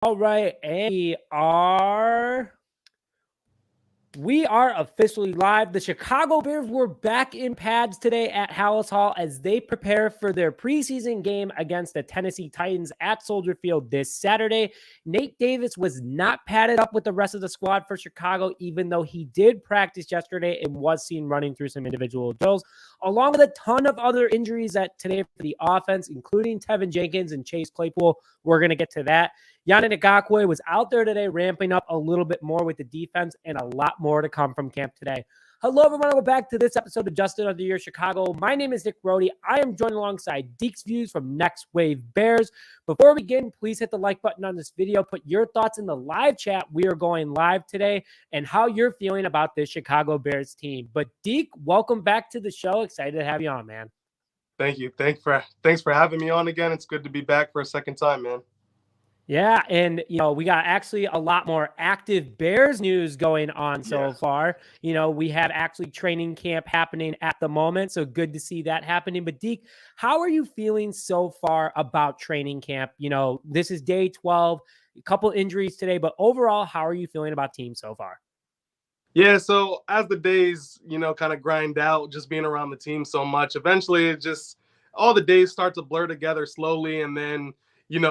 All right, and we are officially live. The Chicago Bears were back in pads today at Hallis Hall as they prepare for their preseason game against the Tennessee Titans at Soldier Field this Saturday. Nate Davis was not padded up with the rest of the squad for Chicago, even though he did practice yesterday and was seen running through some individual drills, along with a ton of other injuries that today for the offense, including Teven Jenkins and Chase Claypool. We're going to get to that. Yannick Ngakoue was out there today ramping up a little bit more with the defense, and a lot more to come from camp today. Hello, everyone. Welcome back to this episode of Just Another Year Chicago. My name is Nick Brody. I am joined alongside Deke's Views from Next Wave Bears. Before we begin, please hit the like button on this video. Put your thoughts in the live chat. We are going live today, and how you're feeling about this Chicago Bears team. But Deke, welcome back to the show. Excited to have you on, man. Thank you. Thanks for having me on again. It's good to be back for a second time, man. Yeah, and, we got actually a lot more active Bears news going on so far. We have actually training camp happening at the moment, so good to see that happening. But, Deke, how are you feeling so far about training camp? This is day 12, a couple injuries today, but overall, how are you feeling about team so far? Yeah, so as the days, kind of grind out, just being around the team so much, eventually all the days start to blur together slowly, and then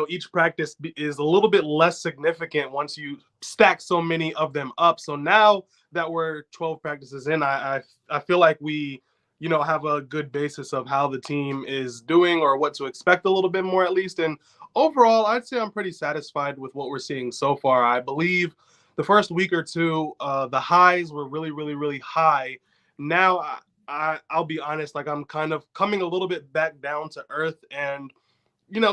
each practice is a little bit less significant once you stack so many of them up. So now that we're 12 practices in, I feel like we, have a good basis of how the team is doing or what to expect a little bit more at least. And overall, I'd say I'm pretty satisfied with what we're seeing so far. I believe the first week or two, the highs were really, really, really high. Now, I'll be honest, like I'm kind of coming a little bit back down to earth and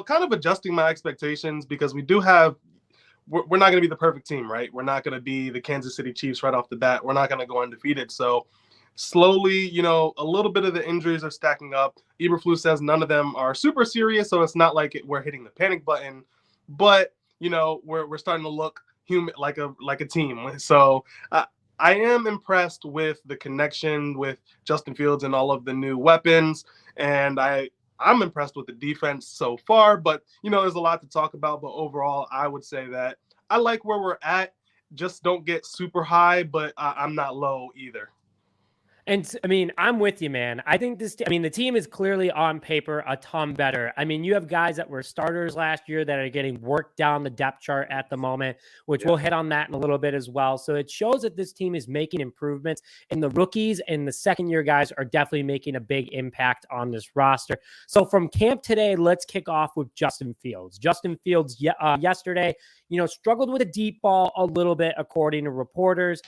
kind of adjusting my expectations because we're not going to be the perfect team, right? We're not going to be the Kansas City Chiefs right off the bat. We're not going to go undefeated. So slowly, a little bit of the injuries are stacking up. Eberflus says none of them are super serious, so it's not like we're hitting the panic button. But, we're starting to look human, like a team. So I am impressed with the connection with Justin Fields and all of the new weapons. And I'm impressed with the defense so far, but, there's a lot to talk about. But overall, I would say that I like where we're at. Just don't get super high, but I'm not low either. And I'm with you, man. I think the team is clearly on paper a ton better. You have guys that were starters last year that are getting worked down the depth chart at the moment, which we'll hit on that in a little bit as well. So it shows that this team is making improvements, and the rookies and the second year guys are definitely making a big impact on this roster. So from camp today, let's kick off with Justin Fields. Justin Fields yesterday, struggled with a deep ball a little bit, according to reporters,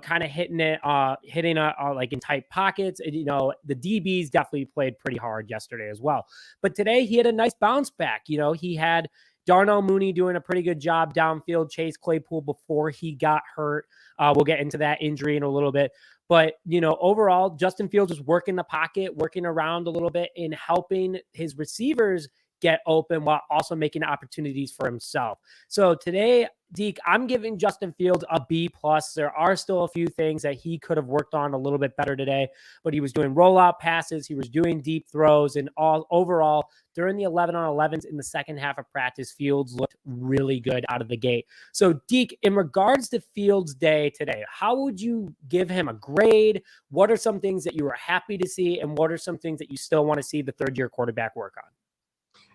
kind of hitting like in tight pockets. The DBs definitely played pretty hard yesterday as well. But today he had a nice bounce back. He had Darnell Mooney doing a pretty good job downfield, Chase Claypool before he got hurt. We'll get into that injury in a little bit. But, overall, Justin Fields was working the pocket, working around a little bit and helping his receivers get open while also making opportunities for himself. So today, Deke, I'm giving Justin Fields a B+. There are still a few things that he could have worked on a little bit better today, but he was doing rollout passes, he was doing deep throws, and overall, during the 11-on-11s in the second half of practice, Fields looked really good out of the gate. So, Deke, in regards to Fields' day today, how would you give him a grade? What are some things that you were happy to see, and what are some things that you still want to see the third-year quarterback work on?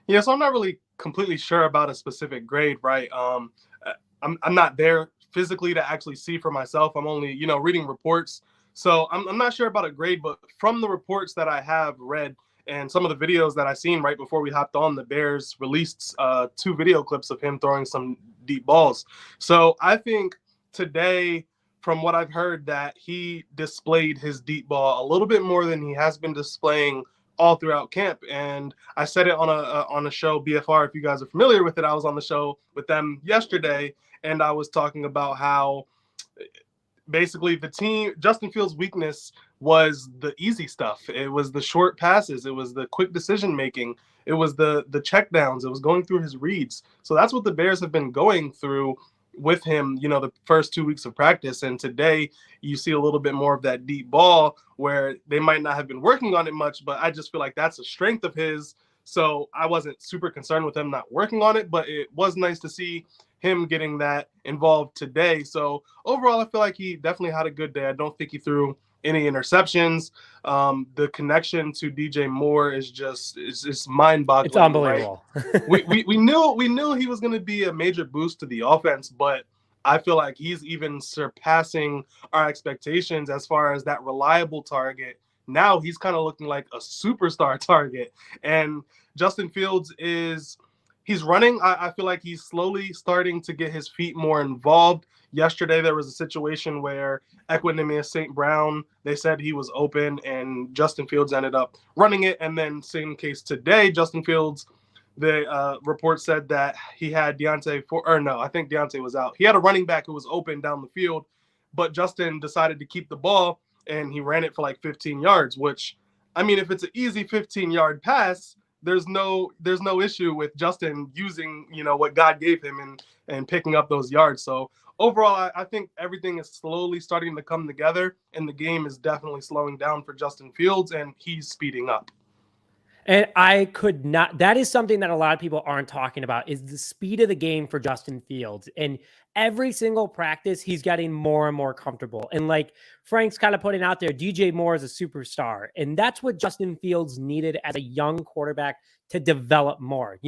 Yeah, so I'm not really completely sure about a specific grade, right? I'm not there physically to actually see for myself. I'm only, reading reports. So I'm not sure about a grade, but from the reports that I have read and some of the videos that I seen right before we hopped on, the Bears released 2 video clips of him throwing some deep balls. So I think today, from what I've heard, that he displayed his deep ball a little bit more than he has been displaying all throughout camp. And I said it on a show, BFR, if you guys are familiar with it. I was on the show with them yesterday, and I was talking about how basically the team, Justin Fields' weakness was the easy stuff. It was the short passes. It was the quick decision making. It was the checkdowns. It was going through his reads. So that's what the Bears have been going through with him, the first 2 weeks of practice. And today you see a little bit more of that deep ball where they might not have been working on it much, but I just feel like that's a strength of his. So I wasn't super concerned with him not working on it, but it was nice to see him getting that involved today. So overall, I feel like he definitely had a good day. I don't think he threw any interceptions. The connection to DJ Moore is just it's mind-boggling. It's unbelievable. Right? we knew he was going to be a major boost to the offense, but I feel like he's even surpassing our expectations as far as that reliable target. Now he's kind of looking like a superstar target. And Justin Fields he's running. I feel like he's slowly starting to get his feet more involved. Yesterday, there was a situation where Equinemius St. Brown, they said he was open, and Justin Fields ended up running it. And then same case today, Justin Fields, the report said that he had I think Deontay was out. He had a running back who was open down the field, but Justin decided to keep the ball, and he ran it for like 15 yards, which, I mean, if it's an easy 15-yard pass, there's no issue with Justin using, what God gave him and picking up those yards. So overall, I think everything is slowly starting to come together, and the game is definitely slowing down for Justin Fields, and he's speeding up. And that is something that a lot of people aren't talking about, is the speed of the game for Justin Fields. And every single practice, he's getting more and more comfortable. And like Frank's kind of putting out there, DJ Moore is a superstar. And that's what Justin Fields needed as a young quarterback to develop more.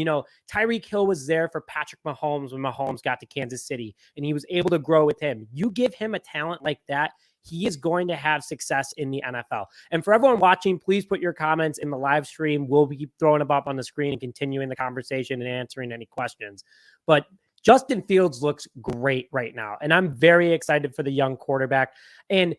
Tyreek Hill was there for Patrick Mahomes when Mahomes got to Kansas City, and he was able to grow with him. You give him a talent like that, he is going to have success in the NFL. And for everyone watching, please put your comments in the live stream. We'll be throwing them up on the screen and continuing the conversation and answering any questions. But Justin Fields looks great right now, and I'm very excited for the young quarterback. And,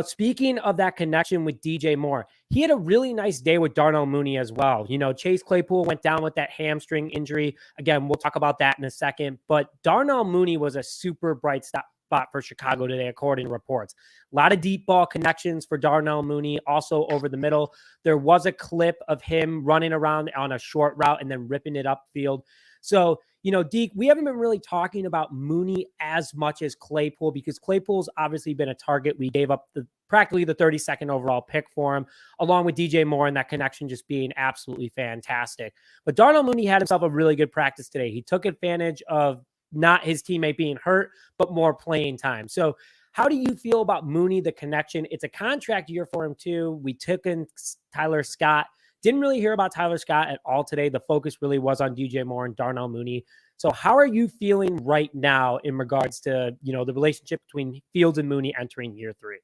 speaking of that connection with DJ Moore, he had a really nice day with Darnell Mooney as well. Chase Claypool went down with that hamstring injury. Again, we'll talk about that in a second. But Darnell Mooney was a super bright spot for Chicago today, according to reports. A lot of deep ball connections for Darnell Mooney, also over the middle. There was a clip of him running around on a short route and then ripping it upfield. So, Deke, we haven't been really talking about Mooney as much as Claypool, because Claypool's obviously been a target. We gave up practically the 32nd overall pick for him, along with DJ Moore, and that connection just being absolutely fantastic. But Darnell Mooney had himself a really good practice today. He took advantage of not his teammate being hurt, but more playing time. So how do you feel about Mooney, the connection? It's a contract year for him too. We took in Tyler Scott. Didn't really hear about Tyler Scott at all today. The focus really was on DJ Moore and Darnell Mooney. So how are you feeling right now in regards to, the relationship between Fields and Mooney entering year 3?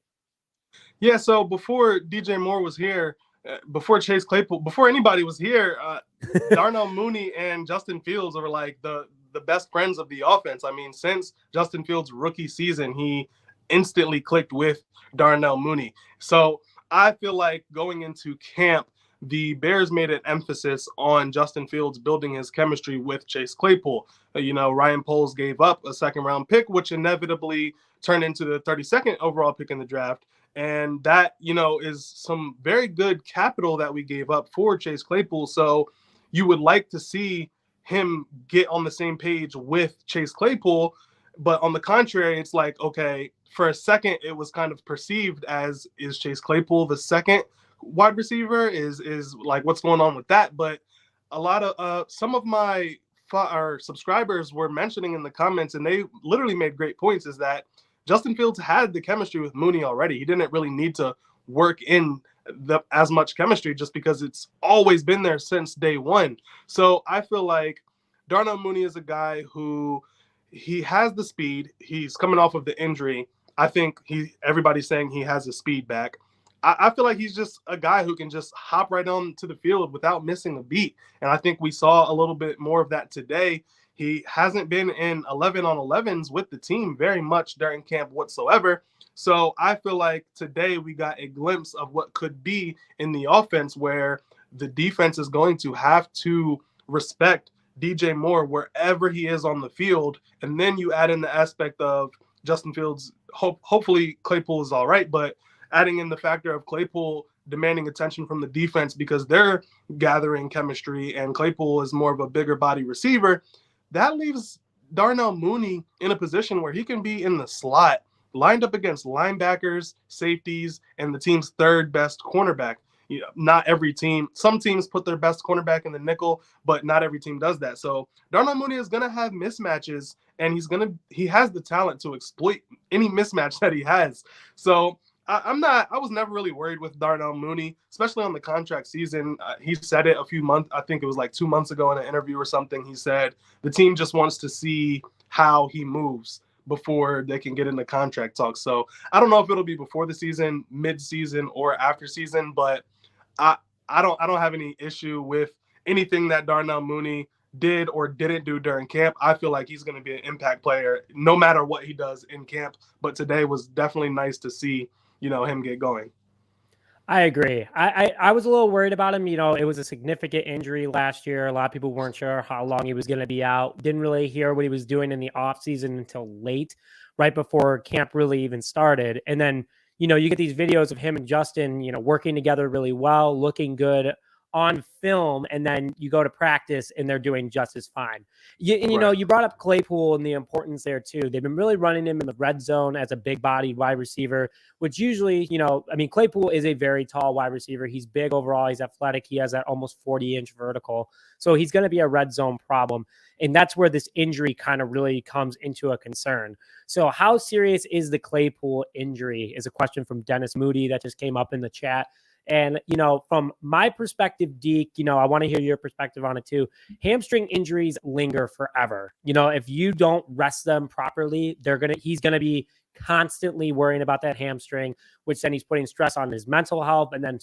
Yeah, so before DJ Moore was here, before Chase Claypool, before anybody was here, Darnell Mooney and Justin Fields were like the best friends of the offense. I mean, since Justin Fields' rookie season, he instantly clicked with Darnell Mooney. So I feel like going into camp, the Bears made an emphasis on Justin Fields building his chemistry with Chase Claypool. Ryan Poles gave up a second-round pick, which inevitably turned into the 32nd overall pick in the draft. And that, is some very good capital that we gave up for Chase Claypool. So you would like to see him get on the same page with Chase Claypool. But on the contrary, it's like, okay, for a second, it was kind of perceived as, is Chase Claypool the second wide receiver? Is like, what's going on with that? But a lot of some of my subscribers were mentioning in the comments, and they literally made great points, is that Justin Fields had the chemistry with Mooney already. He didn't really need to work in as much chemistry, just because it's always been there since day one. So I feel like Darnell Mooney is a guy who, he has the speed. He's coming off of the injury. I think everybody's saying he has his speed back. I feel like he's just a guy who can just hop right on to the field without missing a beat. And I think we saw a little bit more of that today. He hasn't been in 11-on-11s with the team very much during camp whatsoever. So I feel like today we got a glimpse of what could be in the offense, where the defense is going to have to respect DJ Moore wherever he is on the field. And then you add in the aspect of Justin Fields. Hopefully Claypool is all right, but adding in the factor of Claypool demanding attention from the defense because they're gathering chemistry, and Claypool is more of a bigger body receiver, that leaves Darnell Mooney in a position where he can be in the slot, lined up against linebackers, safeties, and the team's third best cornerback. not every team. Some teams put their best cornerback in the nickel, but not every team does that. So Darnell Mooney is going to have mismatches, and he has the talent to exploit any mismatch that he has. So I was never really worried with Darnell Mooney, especially on the contract season. He said it a few months, I think it was like 2 months ago in an interview or something. He said the team just wants to see how he moves before they can get into contract talks. So I don't know if it'll be before the season, mid-season, or after season, but I don't have any issue with anything that Darnell Mooney did or didn't do during camp. I feel like he's going to be an impact player no matter what he does in camp. But today was definitely nice to see, him get going. I agree. I was a little worried about him. It was a significant injury last year. A lot of people weren't sure how long he was going to be out. Didn't really hear what he was doing in the offseason until late, right before camp really even started. And then, you get these videos of him and Justin, working together really well, looking good on film, and then you go to practice and they're doing just as fine. You brought up Claypool and the importance there too. They've been really running him in the red zone as a big bodied wide receiver, which usually, Claypool is a very tall wide receiver. He's big overall. He's athletic. He has that almost 40-inch vertical. So he's going to be a red zone problem. And that's where this injury kind of really comes into a concern. So how serious is the Claypool injury is a question from Dennis Moody that just came up in the chat. And, from my perspective, Deke, I want to hear your perspective on it too. Hamstring injuries linger forever. If you don't rest them properly, he's going to be constantly worrying about that hamstring, which then he's putting stress on his mental health, and then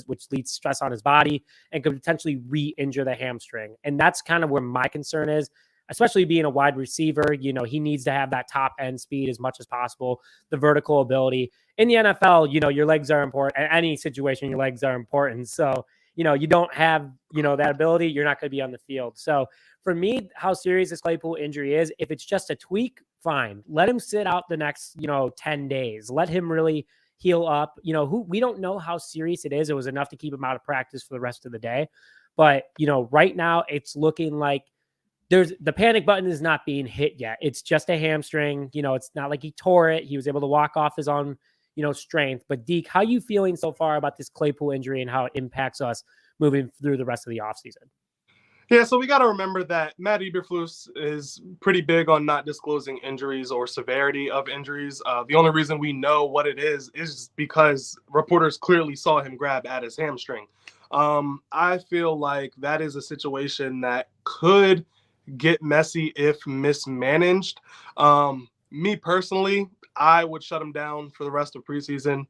which leads stress on his body and could potentially re-injure the hamstring. And that's kind of where my concern is. Especially being a wide receiver, he needs to have that top end speed as much as possible, the vertical ability. In the NFL, your legs are important. In any situation, your legs are important. So, you don't have, that ability, you're not going to be on the field. So for me, how serious this Claypool injury is, if it's just a tweak, fine. Let him sit out the next, 10 days. Let him really heal up. We don't know how serious it is. It was enough to keep him out of practice for the rest of the day. But, right now it's looking like the panic button is not being hit yet. It's just a hamstring. It's not like he tore it. He was able to walk off his own, strength. But Deke, how are you feeling so far about this Claypool injury and how it impacts us moving through the rest of the offseason? Yeah, so we got to remember that Matt Eberflus is pretty big on not disclosing injuries or severity of injuries. The only reason we know what it is because reporters clearly saw him grab at his hamstring. I feel like that is a situation that could get messy if mismanaged. Me personally, I would shut him down for the rest of preseason.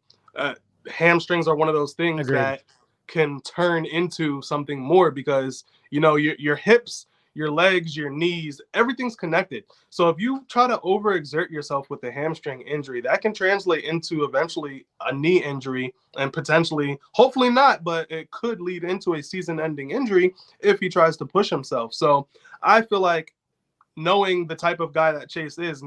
Hamstrings are one of those things Agreed. that can turn into something more because, your hips, your legs, your knees, everything's connected. So if you try to overexert yourself with a hamstring injury, that can translate into eventually a knee injury and potentially, hopefully not, but it could lead into a season-ending injury if he tries to push himself. So I feel like knowing the type of guy that Chase is,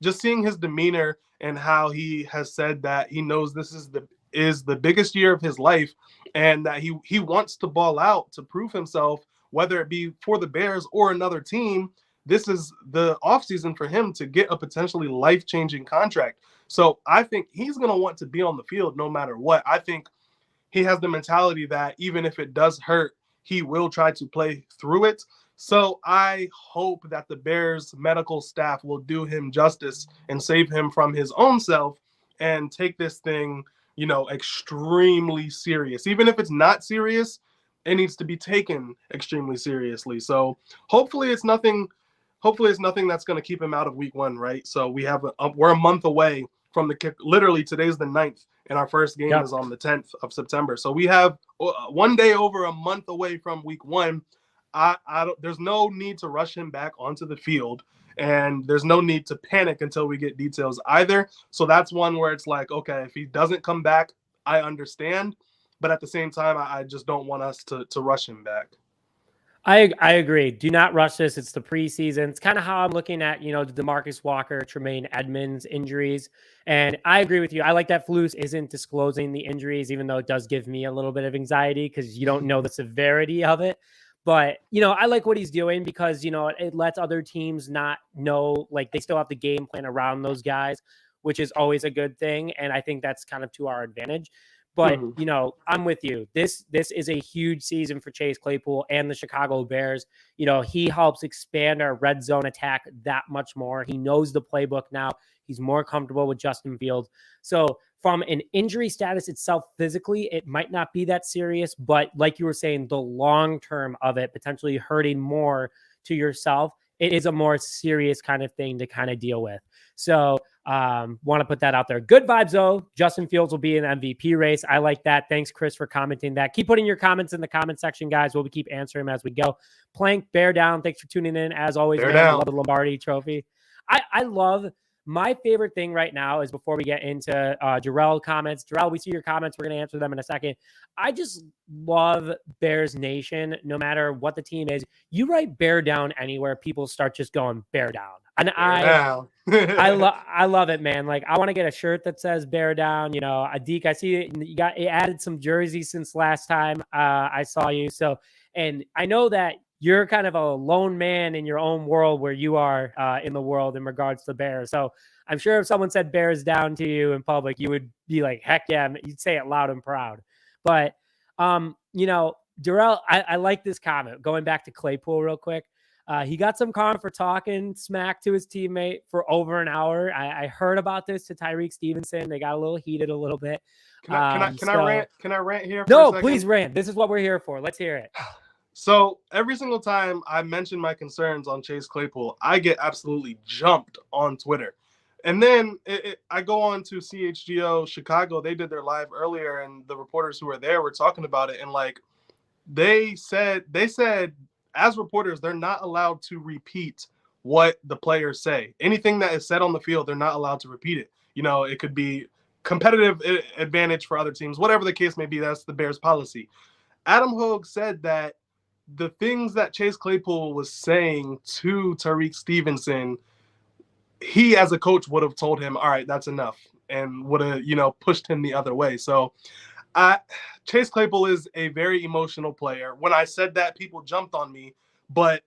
just seeing his demeanor and how he has said that he knows this is the biggest year of his life and that he wants to ball out to prove himself, whether it be for the Bears or another team. This is the offseason for him to get a potentially life-changing contract. So I think he's going to want to be on the field no matter what. I think he has the mentality that even if it does hurt, he will try to play through it. So I hope that the Bears medical staff will do him justice and save him from his own self and take this thing, extremely serious. Even if it's not serious, it needs to be taken extremely seriously. So hopefully it's nothing that's going to keep him out of week 1, right? So we're a month away from the kick. Literally today's the 9th and our first game is on the 10th of September. So we have 1 day over a month away from week 1. There's no need to rush him back onto the field, and there's no need to panic until we get details either. So that's one where it's like, okay, if he doesn't come back, I understand, but at the same time, I just don't want us to rush him back. I agree. Do not rush this. It's the preseason. It's kind of how I'm looking at, the DeMarcus Walker, Tremaine Edmonds injuries. And I agree with you. I like that Flus isn't disclosing the injuries, even though it does give me a little bit of anxiety because you don't know the severity of it. But, I like what he's doing because, it lets other teams not know, like they still have the game plan around those guys, which is always a good thing. And I think that's kind of to our advantage. But, I'm with you. This is a huge season for Chase Claypool and the Chicago Bears. He helps expand our red zone attack that much more. He knows the playbook now. He's more comfortable with Justin Fields. So from an injury status itself, physically, it might not be that serious. But like you were saying, the long term of it potentially hurting more to yourself, it is a more serious kind of thing to kind of deal with. So want to put that out there. Good vibes, though. Justin Fields will be in the MVP race. I like that. Thanks, Chris, for commenting that. Keep putting your comments in the comment section, guys. We'll keep answering them as we go. Plank, bear down. Thanks for tuning in. As always, man, I love the Lombardi trophy. I love my favorite thing right now is before we get into Jarrell comments. Jarrell, we see your comments. We're going to answer them in a second. I just love Bears Nation. No matter what the team is, you write bear down anywhere, people start just going bear down. And I love it, man. Like, I want to get a shirt that says bear down. Adik, I see you added some jerseys since last time I saw you. So, and I know that you're kind of a lone man in your own world where you are in the world in regards to Bears. So I'm sure if someone said Bears down to you in public, you would be like, heck yeah, you'd say it loud and proud. But, Darrell, I like this comment. Going back to Claypool real quick. He got some comment for talking smack to his teammate for over an hour. I heard about this to Tyreek Stevenson. They got a little heated a little bit. Can I rant? Can I rant here? No, please rant. This is what we're here for. Let's hear it. So every single time I mention my concerns on Chase Claypool, I get absolutely jumped on Twitter. And then I go on to CHGO Chicago. They did their live earlier, and the reporters who were there were talking about it. And like they said, as reporters, they're not allowed to repeat what the players say. Anything that is said on the field, they're not allowed to repeat it. It could be competitive advantage for other teams, whatever the case may be. That's the Bears policy. Adam Hogue said that the things that Chase Claypool was saying to Tyreek Stevenson, he as a coach would have told him, all right, that's enough, and would have, pushed him the other way. So Chase Claypool is a very emotional player. When I said that, people jumped on me, but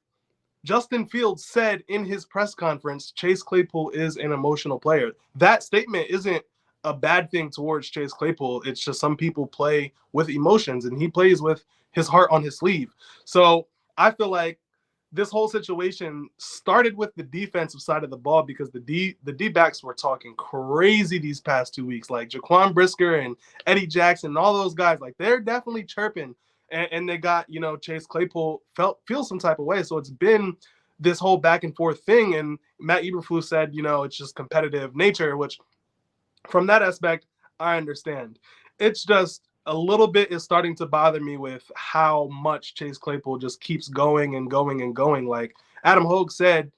Justin Fields said in his press conference, Chase Claypool is an emotional player. That statement isn't a bad thing towards Chase Claypool. It's just some people play with emotions, and he plays with his heart on his sleeve. So I feel like this whole situation started with the defensive side of the ball, because the D-backs were talking crazy these past 2 weeks. Like Jaquan Brisker and Eddie Jackson and all those guys, like they're definitely chirping. And they got, Chase Claypool feel some type of way. So it's been this whole back and forth thing. And Matt Eberflus said, it's just competitive nature, which from that aspect, I understand. It's just a little bit is starting to bother me with how much Chase Claypool just keeps going and going and going. Like Adam Hogue said,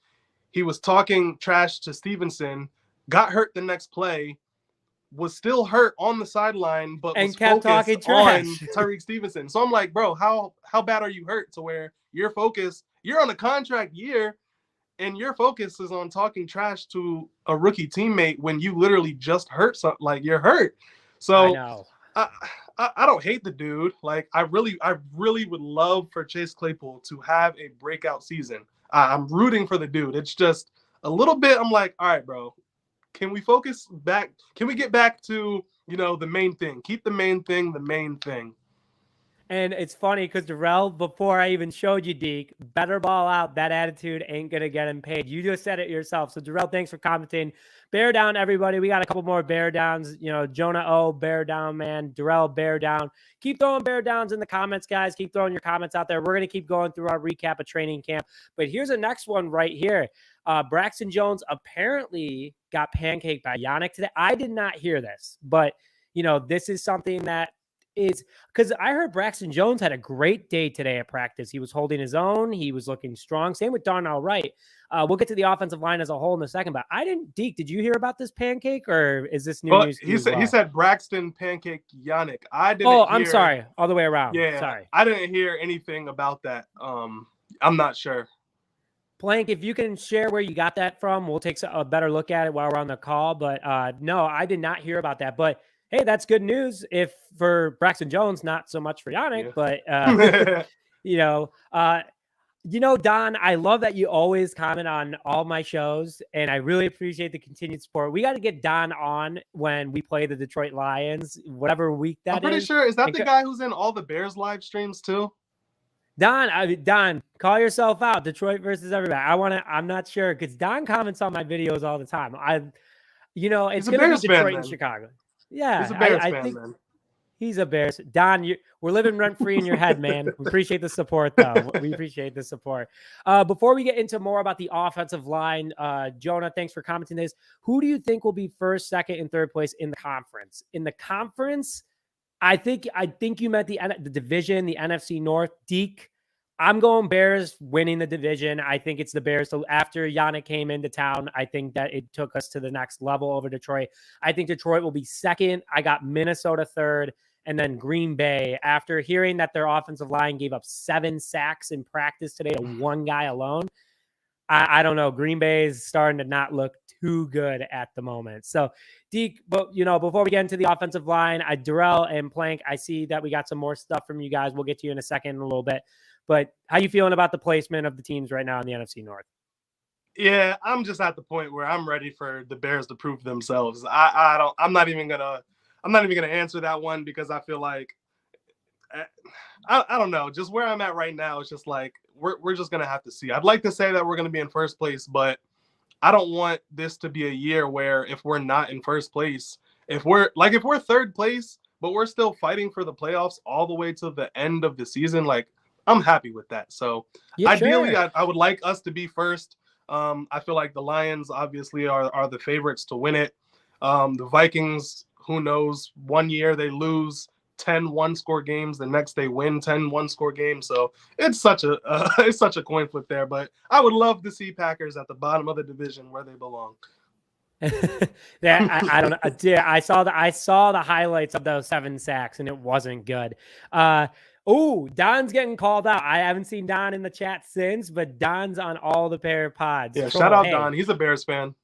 he was talking trash to Stevenson, got hurt the next play, was still hurt on the sideline, but was kept talking trash on Tyreek Stevenson. So I'm like, bro, how bad are you hurt to where you're on a contract year and your focus is on talking trash to a rookie teammate when you literally just hurt something, like you're hurt. So I know. I don't hate the dude. Like I really would love for Chase Claypool to have a breakout season. I'm rooting for the dude. It's just a little bit. I'm like, all right, bro, can we focus back? Can we get back to, the main thing? Keep the main thing the main thing. And it's funny because Darrell, before I even showed you, Deke, better ball out. That attitude ain't going to get him paid. You just said it yourself. So, Darrell, thanks for commenting. Bear down, everybody. We got a couple more bear downs. Jonah O, bear down, man. Darrell, bear down. Keep throwing bear downs in the comments, guys. Keep throwing your comments out there. We're going to keep going through our recap of training camp. But here's the next one right here. Braxton Jones apparently got pancaked by Yannick today. I did not hear this, but, this is something that is because I heard Braxton Jones had a great day today at practice. He was holding his own. He was looking strong. Same with Darnell Wright. We'll get to the offensive line as a whole in a second, but I didn't. Deke, did you hear about this pancake, or is this new news? He said Braxton pancake Yannick. I didn't. Oh, I'm sorry. All the way around. Yeah, sorry. I didn't hear anything about that. I'm not sure. Plank, if you can share where you got that from, we'll take a better look at it while we're on the call. But no, I did not hear about that. But hey, that's good news if for Braxton Jones, not so much for Yannick, but Don, I love that you always comment on all my shows, and I really appreciate the continued support. We got to get Don on when we play the Detroit Lions, whatever week that is. I'm pretty sure, is that the guy who's in all the Bears live streams too? Don, call yourself out. Detroit versus everybody. I'm not sure, because Don comments on my videos all the time. It's going to be Detroit and Chicago. Yeah, he's a Bears I fan, think man. He's a Bears. Don, we're living rent-free in your head, man. We appreciate the support, though. We appreciate the support. Before we get into more about the offensive line, Jonah, thanks for commenting this. Who do you think will be first, second, and third place in the conference? In the conference, I think you meant the division, the NFC North. Deke, I'm going Bears winning the division. I think it's the Bears. So after Yannick came into town, I think that it took us to the next level over Detroit. I think Detroit will be second. I got Minnesota third. And then Green Bay, after hearing that their offensive line gave up 7 sacks in practice today to one guy alone, I don't know. Green Bay is starting to not look too good at the moment. So, Deke, but before we get into the offensive line, Darrell and Plank, I see that we got some more stuff from you guys. We'll get to you in a second, in a little bit. But how you feeling about the placement of the teams right now in the NFC North? Yeah, I'm just at the point where I'm ready for the Bears to prove themselves. I'm not even gonna answer that one, because I feel like I don't know. Just where I'm at right now, it's just like we're just gonna have to see. I'd like to say that we're gonna be in first place, but I don't want this to be a year where if we're not in first place, if we're third place, but we're still fighting for the playoffs all the way to the end of the season, like I'm happy with that. So yeah, ideally, sure. I would like us to be first. I feel like the Lions obviously are the favorites to win it. The Vikings, who knows? One year they lose 10 one-score games, the next they win 10 one-score games. So it's such a coin flip there. But I would love to see Packers at the bottom of the division where they belong. I don't know. I saw the highlights of those 7 sacks, and it wasn't good. Don's getting called out. I haven't seen Don in the chat since, but Don's on all the pair pods. Yeah, shout out Don. He's a Bears fan.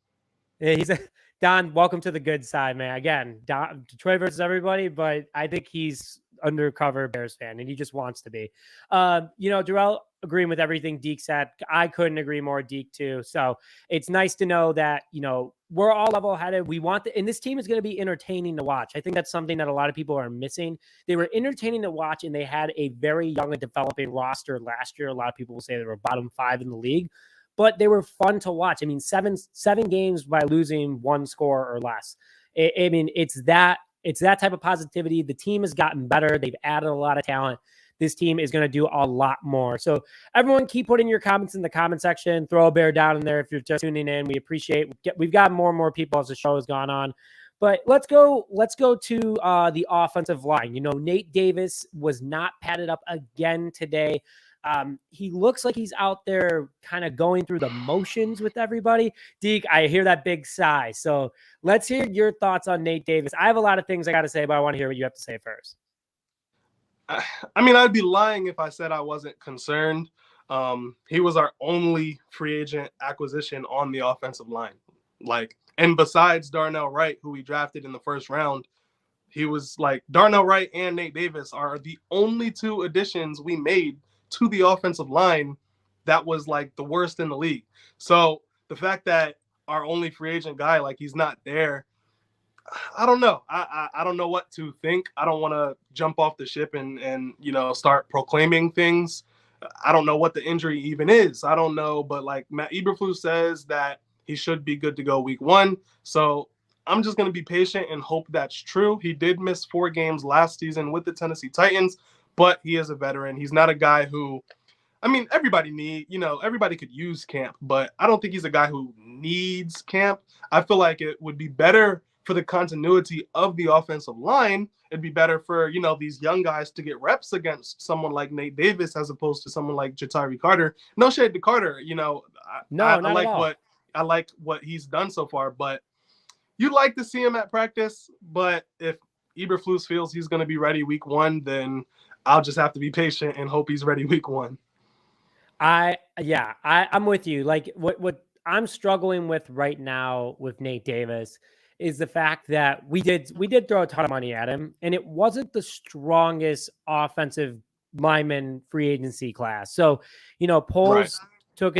Yeah, Don, welcome to the good side, man. Again, Detroit versus everybody, but I think he's undercover Bears fan, and he just wants to be. Darrell, agreeing with everything Deke said. I couldn't agree more, Deke, too. So it's nice to know that, we're all level-headed. We want and this team is going to be entertaining to watch. I think that's something that a lot of people are missing. They were entertaining to watch, and they had a very young and developing roster last year. A lot of people will say they were bottom 5 in the league, but they were fun to watch. I mean, seven games by losing 1 score or less. It's that type of positivity. The team has gotten better. They've added a lot of talent. This team is going to do a lot more. So everyone keep putting your comments in the comment section. Throw a bear down in there if you're just tuning in. We appreciate we've got more and more people as the show has gone on. But let's go to the offensive line. Nate Davis was not padded up again today. He looks like he's out there kind of going through the motions with everybody. Deke, I hear that big sigh. So let's hear your thoughts on Nate Davis. I have a lot of things I got to say, but I want to hear what you have to say first. I'd be lying if I said I wasn't concerned. He was our only free agent acquisition on the offensive line. And besides Darnell Wright, who we drafted in the first round, he was Darnell Wright and Nate Davis are the only 2 additions we made to the offensive line that was the worst in the league. So the fact that our only free agent guy, he's not there, I don't know. I don't know what to think. I don't want to jump off the ship and start proclaiming things. I don't know what the injury even is. I don't know, but Matt Eberflus says that he should be good to go week 1. So I'm just going to be patient and hope that's true. He did miss 4 games last season with the Tennessee Titans, but he is a veteran. He's not a guy who, everybody could use camp, but I don't think he's a guy who needs camp. I feel like it would be better for the continuity of the offensive line. It'd be better for, these young guys to get reps against someone like Nate Davis as opposed to someone like Ja'Tyre Carter. No shade to Carter, I like what he's done so far, but you'd like to see him at practice. But if Eberflus feels he's going to be ready week 1, then I'll just have to be patient and hope he's ready week 1. I'm with you. What I'm struggling with right now with Nate Davis is the fact that we did throw a ton of money at him, and it wasn't the strongest offensive lineman free agency class. So, Poles took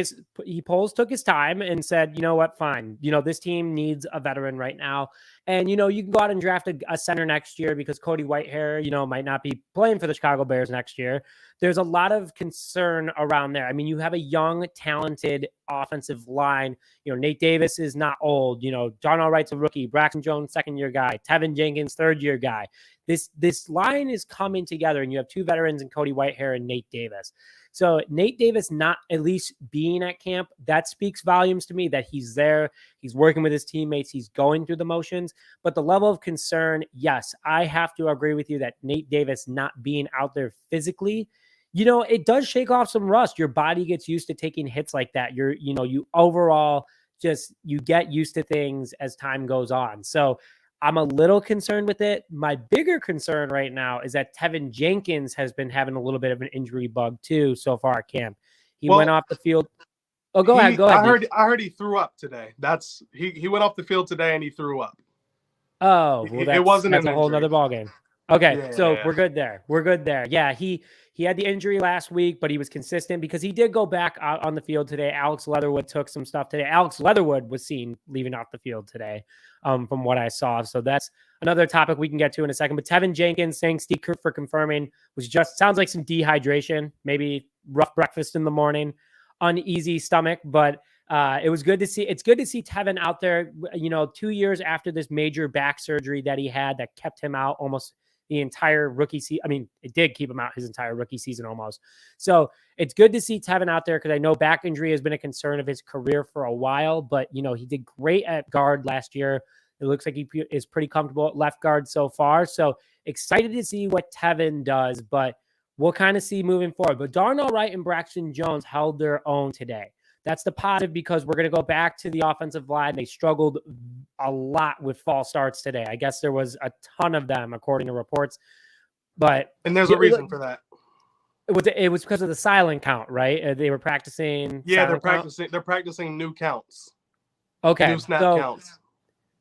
his time and said, you know what, fine. This team needs a veteran right now. And, you can go out and draft a center next year because Cody Whitehair, might not be playing for the Chicago Bears next year. There's a lot of concern around there. I mean, you have a young, talented offensive line. Nate Davis is not old. Darnell Wright's a rookie. Braxton Jones, second-year guy. Teven Jenkins, third-year guy. This line is coming together, and you have two veterans in Cody Whitehair and Nate Davis. So Nate Davis not at least being at camp, that speaks volumes to me that he's there. He's working with his teammates. He's going through the motions. But the level of concern, yes, I have to agree with you that Nate Davis not being out there physically, it does shake off some rust. Your body gets used to taking hits like that. You overall you get used to things as time goes on. So I'm a little concerned with it. My bigger concern right now is that Teven Jenkins has been having a little bit of an injury bug too so far at camp. He went off the field. Oh, go ahead. I heard he threw up today. He went off the field today and he threw up. Oh, well, that's a whole nother ballgame. Okay, yeah, so we're good there. Yeah, he had the injury last week, but he was consistent because he did go back out on the field today. Alex Leatherwood took some stuff today. Alex Leatherwood was seen leaving off the field today, from what I saw. So that's another topic we can get to in a second. But Teven Jenkins, thanks Steve for confirming, sounds like some dehydration, maybe rough breakfast in the morning, uneasy stomach, but it was good to see. It's good to see Teven out there, 2 years after this major back surgery that he had that kept him out almost the entire rookie season. I mean, it did keep him out his entire rookie season almost. So it's good to see Teven out there because I know back injury has been a concern of his career for a while, but he did great at guard last year. It looks like he is pretty comfortable at left guard so far. So excited to see what Teven does, but we'll kind of see moving forward. But Darnell Wright and Braxton Jones held their own today. That's the positive because we're going to go back to the offensive line. They struggled a lot with false starts today. I guess there was a ton of them, according to reports. And there's a reason for that. It was because of the silent count, right? They were practicing. Yeah, they're practicing. They're practicing new counts. Okay, new snap counts.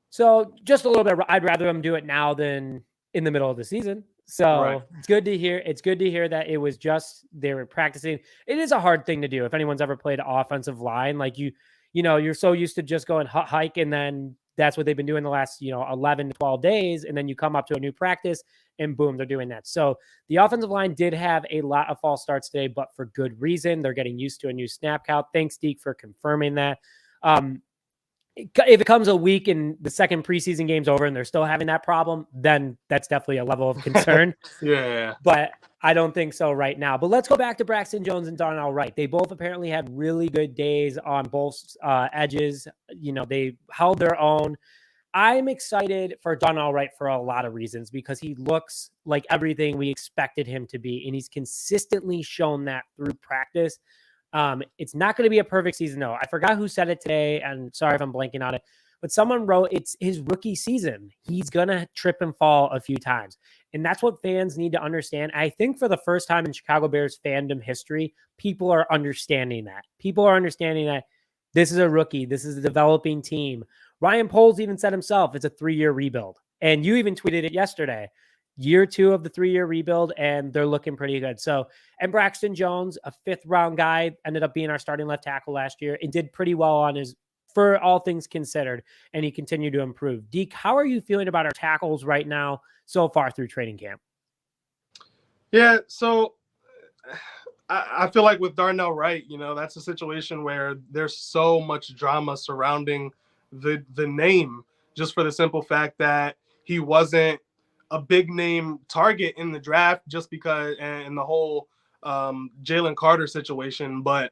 So just a little bit. I'd rather them do it now than in the middle of the season. So It's good to hear. It's good to hear that it was just they were practicing. It is a hard thing to do. If anyone's ever played offensive line, like you're so used to just going hike, and then that's what they've been doing the last 11 to 12 days, and then you come up to a new practice, and boom, they're doing that. So the offensive line did have a lot of false starts today, but for good reason. They're getting used to a new snap count. Thanks, Deke, for confirming that. If it comes a week and the second preseason game's over and they're still having that problem, then that's definitely a level of concern. Yeah. But I don't think so right now. But let's go back to Braxton Jones and Darnell Wright. They both apparently had really good days on both edges. They held their own. I'm excited for Darnell Wright for a lot of reasons because he looks like everything we expected him to be, and he's consistently shown that through practice. It's not going to be a perfect season, though. I forgot who said it today, and sorry if I'm blanking on it, but someone wrote it's his rookie season. He's going to trip and fall a few times, and that's what fans need to understand. I think for the first time in Chicago Bears fandom history, people are understanding that. People are understanding that this is a rookie. This is a developing team. Ryan Poles even said himself, it's a 3-year rebuild, and you even tweeted it yesterday. Year 2 of the 3-year rebuild, and they're looking pretty good. So, and Braxton Jones, a 5th-round guy, ended up being our starting left tackle last year and did pretty well for all things considered, and he continued to improve. Deke, how are you feeling about our tackles right now so far through training camp? Yeah, so I feel like with Darnell Wright, that's a situation where there's so much drama surrounding the name, just for the simple fact that he wasn't a big name target in the draft just because, and the whole Jalen Carter situation. But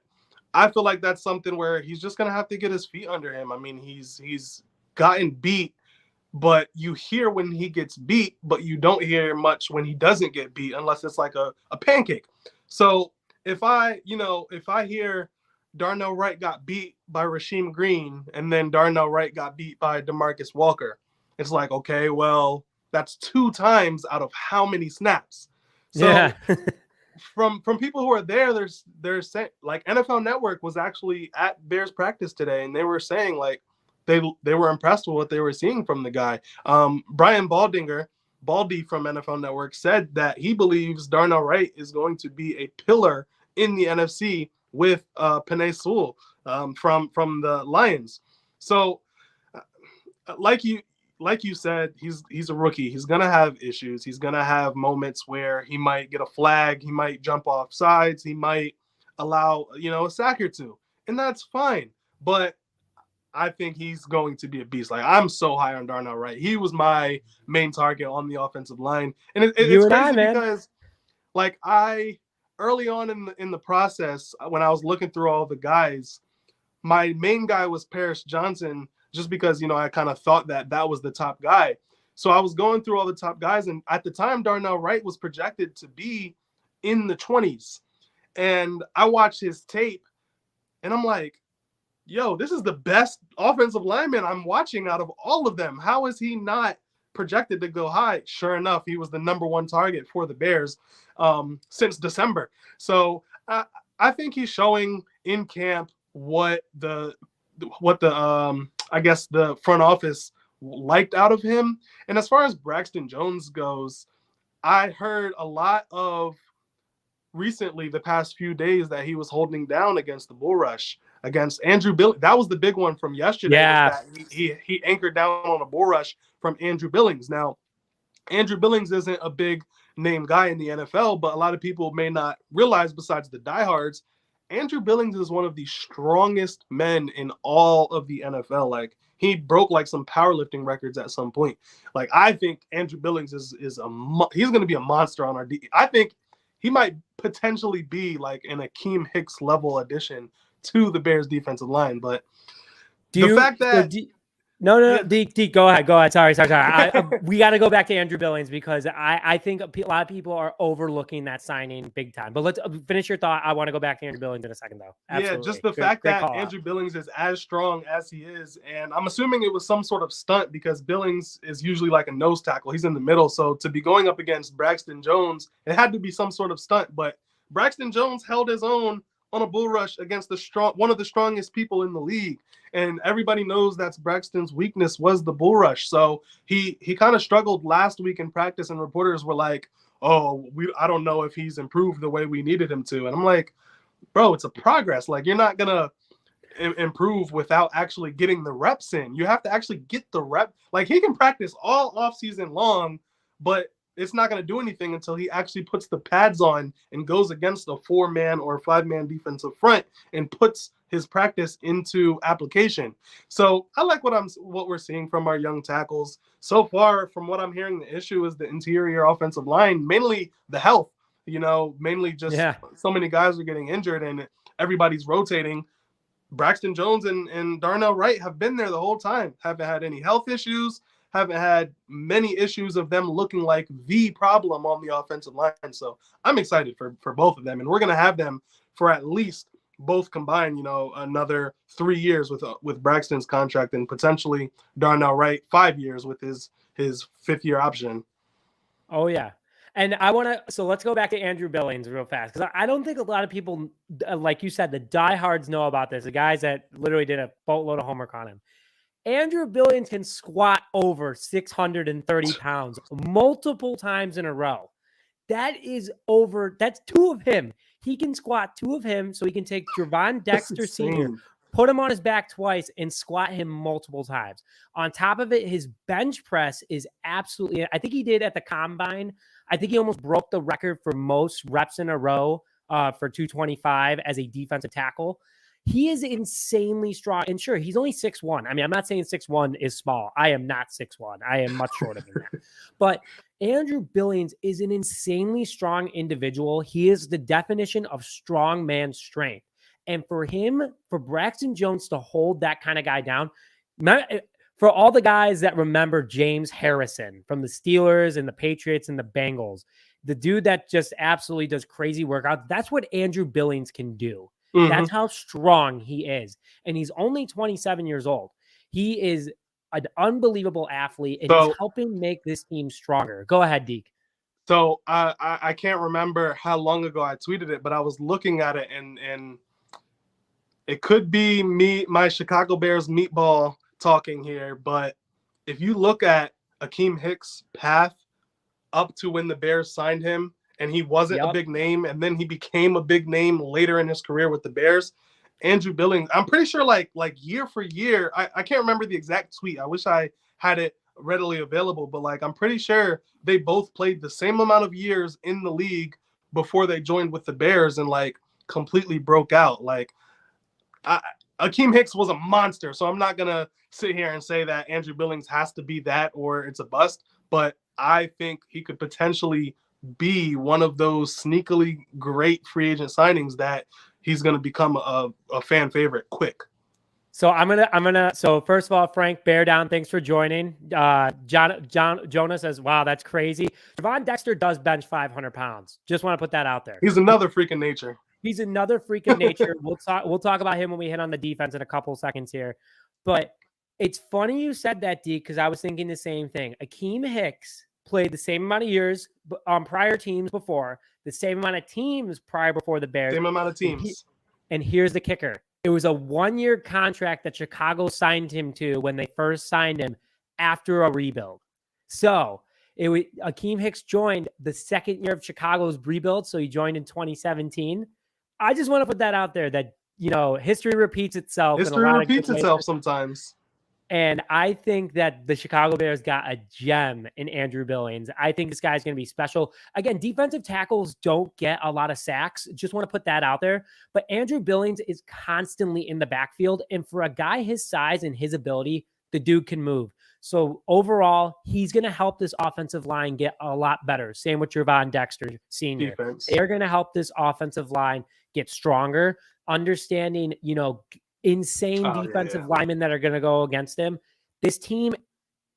I feel like that's something where he's just going to have to get his feet under him. I mean, he's gotten beat, but you hear when he gets beat, but you don't hear much when he doesn't get beat unless it's like a pancake. So if I hear Darnell Wright got beat by Rasheem Green and then Darnell Wright got beat by DeMarcus Walker, it's like, okay, well, that's 2 times out of how many snaps? So yeah. from people who are there, they're saying, like, NFL Network was actually at Bears practice today, and they were saying like they were impressed with what they were seeing from the guy. Brian Baldinger, Baldy from NFL Network said that he believes Darnell Wright is going to be a pillar in the NFC with Penei Sewell from the Lions. So, like you said, he's a rookie. He's gonna have issues. He's gonna have moments where he might get a flag. He might jump off sides. He might allow a sack or two, and that's fine. But I think he's going to be a beast. Like, I'm so high on Darnell Wright. He was my main target on the offensive line, and it's crazy because, like, I early on in the process when I was looking through all the guys, my main guy was Paris Johnson, just because I kind of thought that was the top guy. So I was going through all the top guys, and at the time, Darnell Wright was projected to be in the 20s, and I watched his tape, and I'm like, yo, this is the best offensive lineman I'm watching out of all of them. How is he not projected to go high? Sure enough, he was the number one target for the Bears since December. So I think he's showing in camp what the I guess the front office liked out of him. And as far as Braxton Jones goes, I heard a lot of recently the past few days that he was holding down against the bull rush against Andrew Billings. That was the big one from yesterday. Yeah. That he anchored down on a bull rush from Andrew Billings. Now, Andrew Billings isn't a big name guy in the NFL, but a lot of people may not realize, besides the diehards, Andrew Billings is one of the strongest men in all of the NFL. Like, he broke like some powerlifting records at some point. Like, I think Andrew Billings is he's going to be a monster on our D. I think he might potentially be like an Akeem Hicks level addition to the Bears defensive line. But No, Deke, go ahead. Sorry. We got to go back to Andrew Billings because I think a lot of people are overlooking that signing big time. But let's finish your thought. I want to go back to Andrew Billings in a second, though. Absolutely. Yeah, just the fact that Andrew Billings is as strong as he is, and I'm assuming it was some sort of stunt because Billings is usually like a nose tackle. He's in the middle, so to be going up against Braxton Jones, it had to be some sort of stunt. But Braxton Jones held his own on a bull rush against one of the strongest people in the league. And everybody knows that's Braxton's weakness was the bull rush. So he kind of struggled last week in practice, and reporters were like, oh, I don't know if he's improved the way we needed him to. And I'm like, bro, it's a progress. Like, you're not going to improve without actually getting the reps in. You have to actually get the rep. Like, he can practice all offseason long, but it's not going to do anything until he actually puts the pads on and goes against a 4-man or 5-man defensive front and puts his practice into application. So I like what we're seeing from our young tackles. So far, from what I'm hearing, the issue is the interior offensive line, mainly the health, mainly just so many guys are getting injured and everybody's rotating. Braxton Jones and Darnell Wright have been there the whole time, haven't had any health issues, haven't had many issues of them looking like the problem on the offensive line. So I'm excited for both of them. And we're going to have them for at least both combined, another 3 years with Braxton's contract and potentially Darnell Wright 5 years with his 5th-year option. Oh, yeah. And so let's go back to Andrew Billings real fast, because I don't think a lot of people, like you said, the diehards know about this, the guys that literally did a boatload of homework on him. Andrew Billings can squat over 630 pounds multiple times in a row. That's 2 of him. He can squat 2 of him, so he can take Javon Dexter Sr., put him on his back twice, and squat him multiple times. On top of it, his bench press is absolutely, I think he did at the combine, I think he almost broke the record for most reps in a row for 225 as a defensive tackle. He is insanely strong. And sure, he's only 6'1". I mean, I'm not saying 6'1" is small. I am not 6'1". I am much shorter than that. But Andrew Billings is an insanely strong individual. He is the definition of strong man strength. And for Braxton Jones to hold that kind of guy down, for all the guys that remember James Harrison from the Steelers and the Patriots and the Bengals, the dude that just absolutely does crazy workouts, that's what Andrew Billings can do. Mm-hmm. That's how strong he is. And he's only 27 years old. He is an unbelievable athlete, and he's helping make this team stronger. Go ahead, Deke. So I can't remember how long ago I tweeted it, but I was looking at it, and it could be my Chicago Bears meatball talking here, but if you look at Akeem Hicks' path up to when the Bears signed him, and he wasn't a Yep. big name, and then he became a big name later in his career with the Bears. Andrew Billings, I'm pretty sure like year for year, I can't remember the exact tweet. I wish I had it readily available, but like I'm pretty sure they both played the same amount of years in the league before they joined with the Bears and like completely broke out. Like Akeem Hicks was a monster, so I'm not gonna sit here and say that Andrew Billings has to be that or it's a bust, but I think he could potentially be one of those sneakily great free agent signings that he's gonna become a fan favorite quick. So first of all, Frank, bear down. Thanks for joining. Jonah says, wow, that's crazy. Javon Dexter does bench 500 pounds. Just want to put that out there. He's another freak of nature. He's another freak of nature. We'll talk about him when we hit on the defense in a couple seconds here. But it's funny you said that, D, because I was thinking the same thing. Akeem Hicks played the same amount of years on prior teams before, the same amount of teams prior before the Bears. Same amount of teams. And here's the kicker. It was a 1-year contract that Chicago signed him to when they first signed him after a rebuild. So Akeem Hicks joined the second year of Chicago's rebuild. So he joined in 2017. I just want to put that out there that, history repeats itself. History repeats itself sometimes. And I think that the Chicago Bears got a gem in Andrew Billings. I think this guy's going to be special. Again, defensive tackles don't get a lot of sacks. Just want to put that out there. But Andrew Billings is constantly in the backfield. And for a guy his size and his ability, the dude can move. So overall, he's going to help this offensive line get a lot better. Same with Javon Dexter Sr. Defense. They're going to help this offensive line get stronger, understanding, insane defensive linemen that are going to go against him. This team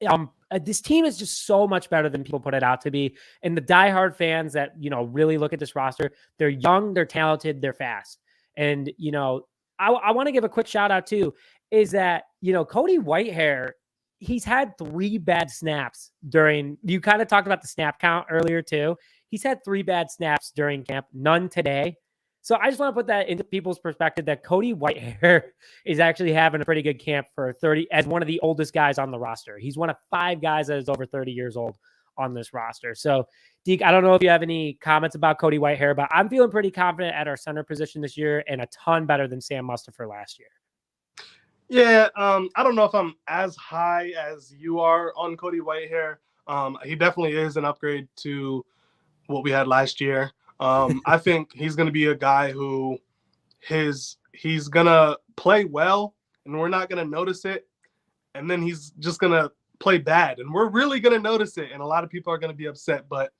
is just so much better than people put it out to be. And the diehard fans that, really look at this roster, they're young, they're talented, they're fast. And, I want to give a quick shout out too, is that, Cody Whitehair, he's had 3 bad snaps you kind of talked about the snap count earlier too. He's had 3 bad snaps during camp, none today. So I just want to put that into people's perspective that Cody Whitehair is actually having a pretty good camp for 30 as one of the oldest guys on the roster. He's one of 5 guys that is over 30 years old on this roster. So, Deke, I don't know if you have any comments about Cody Whitehair, but I'm feeling pretty confident at our center position this year and a ton better than Sam Mustipher last year. Yeah, I don't know if I'm as high as you are on Cody Whitehair. He definitely is an upgrade to what we had last year. I think he's going to be a guy who he's going to play well and we're not going to notice it. And then he's just going to play bad and we're really going to notice it. And a lot of people are going to be upset. But,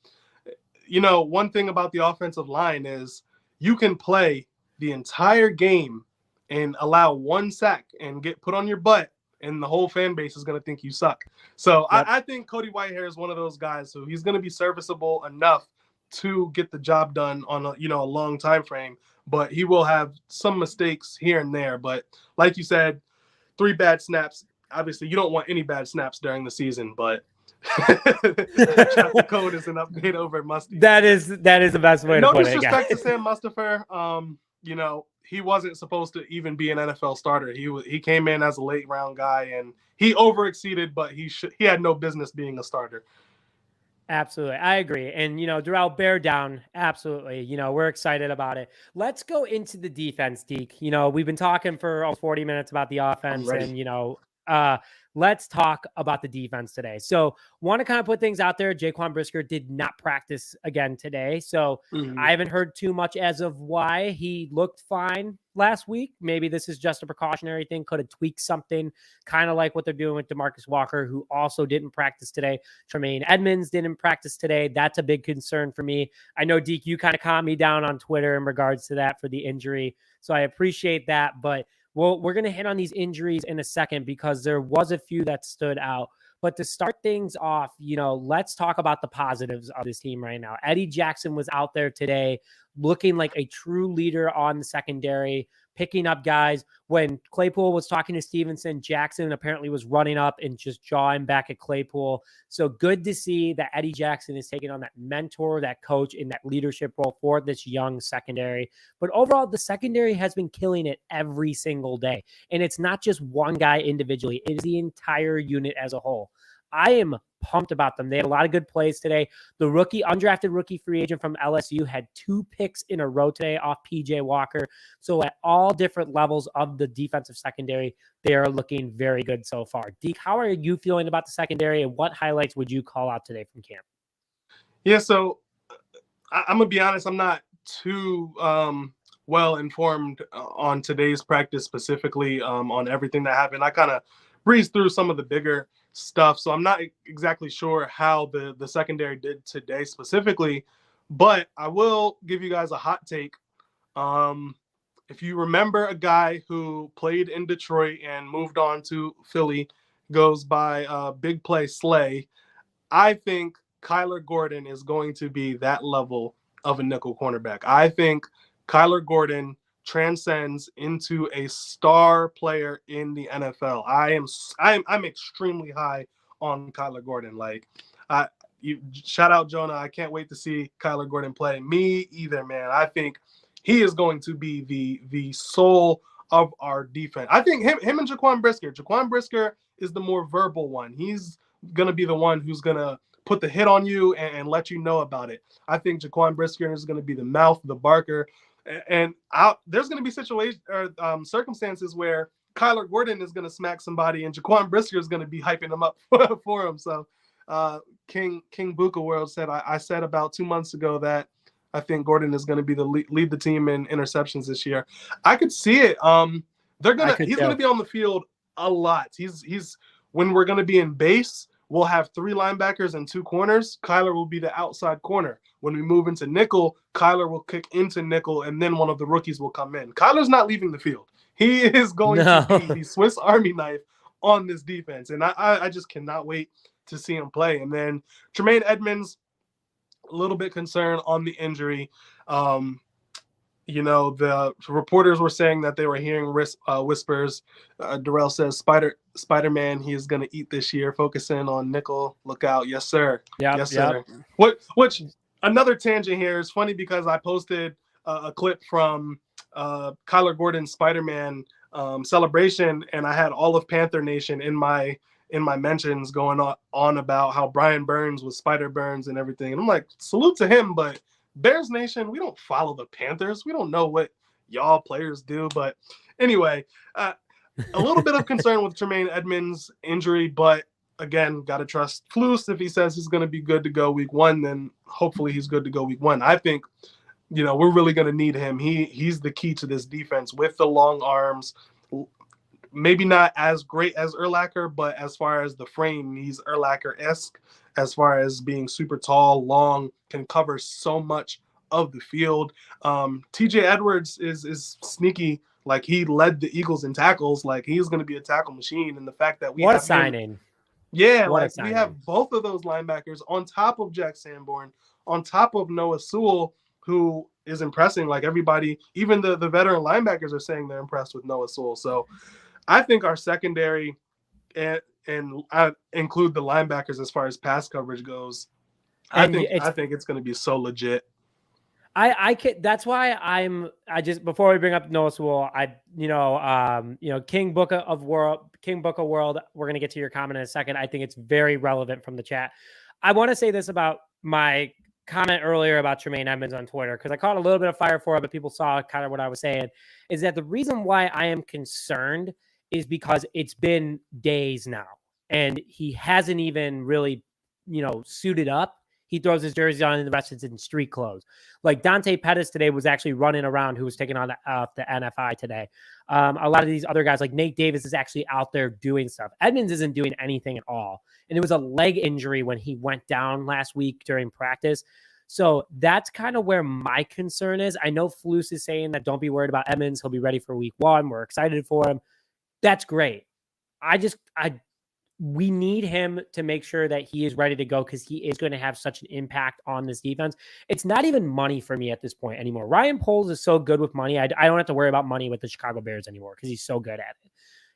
one thing about the offensive line is you can play the entire game and allow 1 sack and get put on your butt and the whole fan base is going to think you suck. So yep. I think Cody Whitehair is one of those guys who he's going to be serviceable enough to get the job done on a long time frame, but he will have some mistakes here and there. But like you said, 3 bad snaps. Obviously, you don't want any bad snaps during the season, but the code is an upgrade over Musty. That is the best way to put it. No disrespect to Sam Mustipher. He wasn't supposed to even be an NFL starter. He came in as a late round guy and he overexceeded, but he had no business being a starter. Absolutely. I agree. And, Darrell, bear down. Absolutely. We're excited about it. Let's go into the defense, Deke. We've been talking for almost 40 minutes about the offense and, let's talk about the defense today. So want to kind of put things out there. Jaquan Brisker did not practice again today. So I haven't heard too much as of why. He looked fine last week. Maybe this is just a precautionary thing. Could have tweaked something, kind of like what they're doing with DeMarcus Walker, who also didn't practice today. Tremaine Edmonds didn't practice today. That's a big concern for me. I know, Deke, you kind of calmed me down on Twitter in regards to that for the injury. So I appreciate that. But we're going to hit on these injuries in a second because there was a few that stood out. But to start things off, let's talk about the positives of this team right now. Eddie Jackson was out there today looking like a true leader on the secondary, picking up guys. When Claypool was talking to Stevenson, Jackson apparently was running up and just jawing back at Claypool. So good to see that Eddie Jackson is taking on that mentor, that coach, in that leadership role for this young secondary. But overall, the secondary has been killing it every single day. And it's not just one guy individually. It is the entire unit as a whole. I am pumped about them. They had a lot of good plays today. The undrafted rookie free agent from LSU had 2 picks in a row today off PJ Walker. So at all different levels of the defensive secondary, they are looking very good so far. Deke, how are you feeling about the secondary, and what highlights would you call out today from camp? Yeah, so I'm going to be honest, I'm not too well informed on today's practice, specifically on everything that happened. I kind of breezed through some of the bigger stuff, so I'm not exactly sure how the secondary did today specifically, but I will give you guys a hot take. If you remember a guy who played in Detroit and moved on to Philly, goes by Big Play Slay, I think Kyler Gordon is going to be that level of a nickel cornerback. I think Kyler Gordon transcends into a star player in the NFL. I'm extremely high on Kyler Gordon. Like, you shout out Jonah. I can't wait to see Kyler Gordon play. Me either, man. I think he is going to be the soul of our defense. I think him and Jaquan Brisker. Jaquan Brisker is the more verbal one. He's going to be the one who's going to put the hit on you and let you know about it. I think Jaquan Brisker is going to be the mouth, the barker. And there's going to be situations or circumstances where Kyler Gordon is going to smack somebody and Jaquan Brisker is going to be hyping him up for him. So King Buka World said, I said about 2 months ago that I think Gordon is going to be lead the team in interceptions this year. I could see it. He's going to be on the field a lot. He's when we're going to be in base, we'll have 3 linebackers and 2 corners. Kyler will be the outside corner. When we move into nickel, Kyler will kick into nickel, and then one of the rookies will come in. Kyler's not leaving the field. He is going to be the Swiss Army knife on this defense, and I just cannot wait to see him play. And then Tremaine Edmonds, a little bit concerned on the injury. The reporters were saying that they were hearing whispers. Darrell says Spider-Man, he is going to eat this year, focusing on nickel. Look out. Yes, sir. Yes, sir. Which another tangent here is funny because I posted a clip from Kyler Gordon's Spider-Man celebration, and I had all of Panther Nation in my mentions going on about how Brian Burns was Spider Burns and everything. And I'm like, salute to him, but Bears Nation, we don't follow the Panthers. We don't know what y'all players do. But anyway, a little bit of concern with Tremaine Edmonds' injury, but again, got to trust Flus. If he says he's going to be good to go week 1, then hopefully he's good to go week 1. I think, we're really going to need him. He's the key to this defense with the long arms. Maybe not as great as Urlacher, but as far as the frame, he's Urlacher-esque. As far as being super tall, long, can cover so much of the field. TJ Edwards is sneaky. Like, he led the Eagles in tackles. Like, he's going to be a tackle machine. And the fact that we have signing. Yeah, we have both of those linebackers on top of Jack Sanborn, on top of Noah Sewell, who is impressing. Like, everybody, even the veteran linebackers are saying they're impressed with Noah Sewell. So I think our secondary, and I include the linebackers as far as pass coverage goes, I think it's going to be so legit. That's why before we bring up Noah Sewell, King Booker World, we're going to get to your comment in a second. I think it's very relevant from the chat. I want to say this about my comment earlier about Tremaine Edmonds on Twitter, because I caught a little bit of fire for it, but people saw kind of what I was saying, is that the reason why I am concerned is because it's been days now and he hasn't even really, suited up. He throws his jersey on and the rest is in street clothes. Like Dante Pettis today was actually running around, who was taking on the NFI today. A lot of these other guys like Nate Davis is actually out there doing stuff. Edmonds isn't doing anything at all. And it was a leg injury when he went down last week during practice. So that's kind of where my concern is. I know Flus is saying that don't be worried about Edmonds. He'll be ready for week 1. We're excited for him. That's great. We need him to make sure that he is ready to go, because he is going to have such an impact on this defense. It's not even money for me at this point anymore. Ryan Poles is so good with money. I don't have to worry about money with the Chicago Bears anymore, because he's so good at it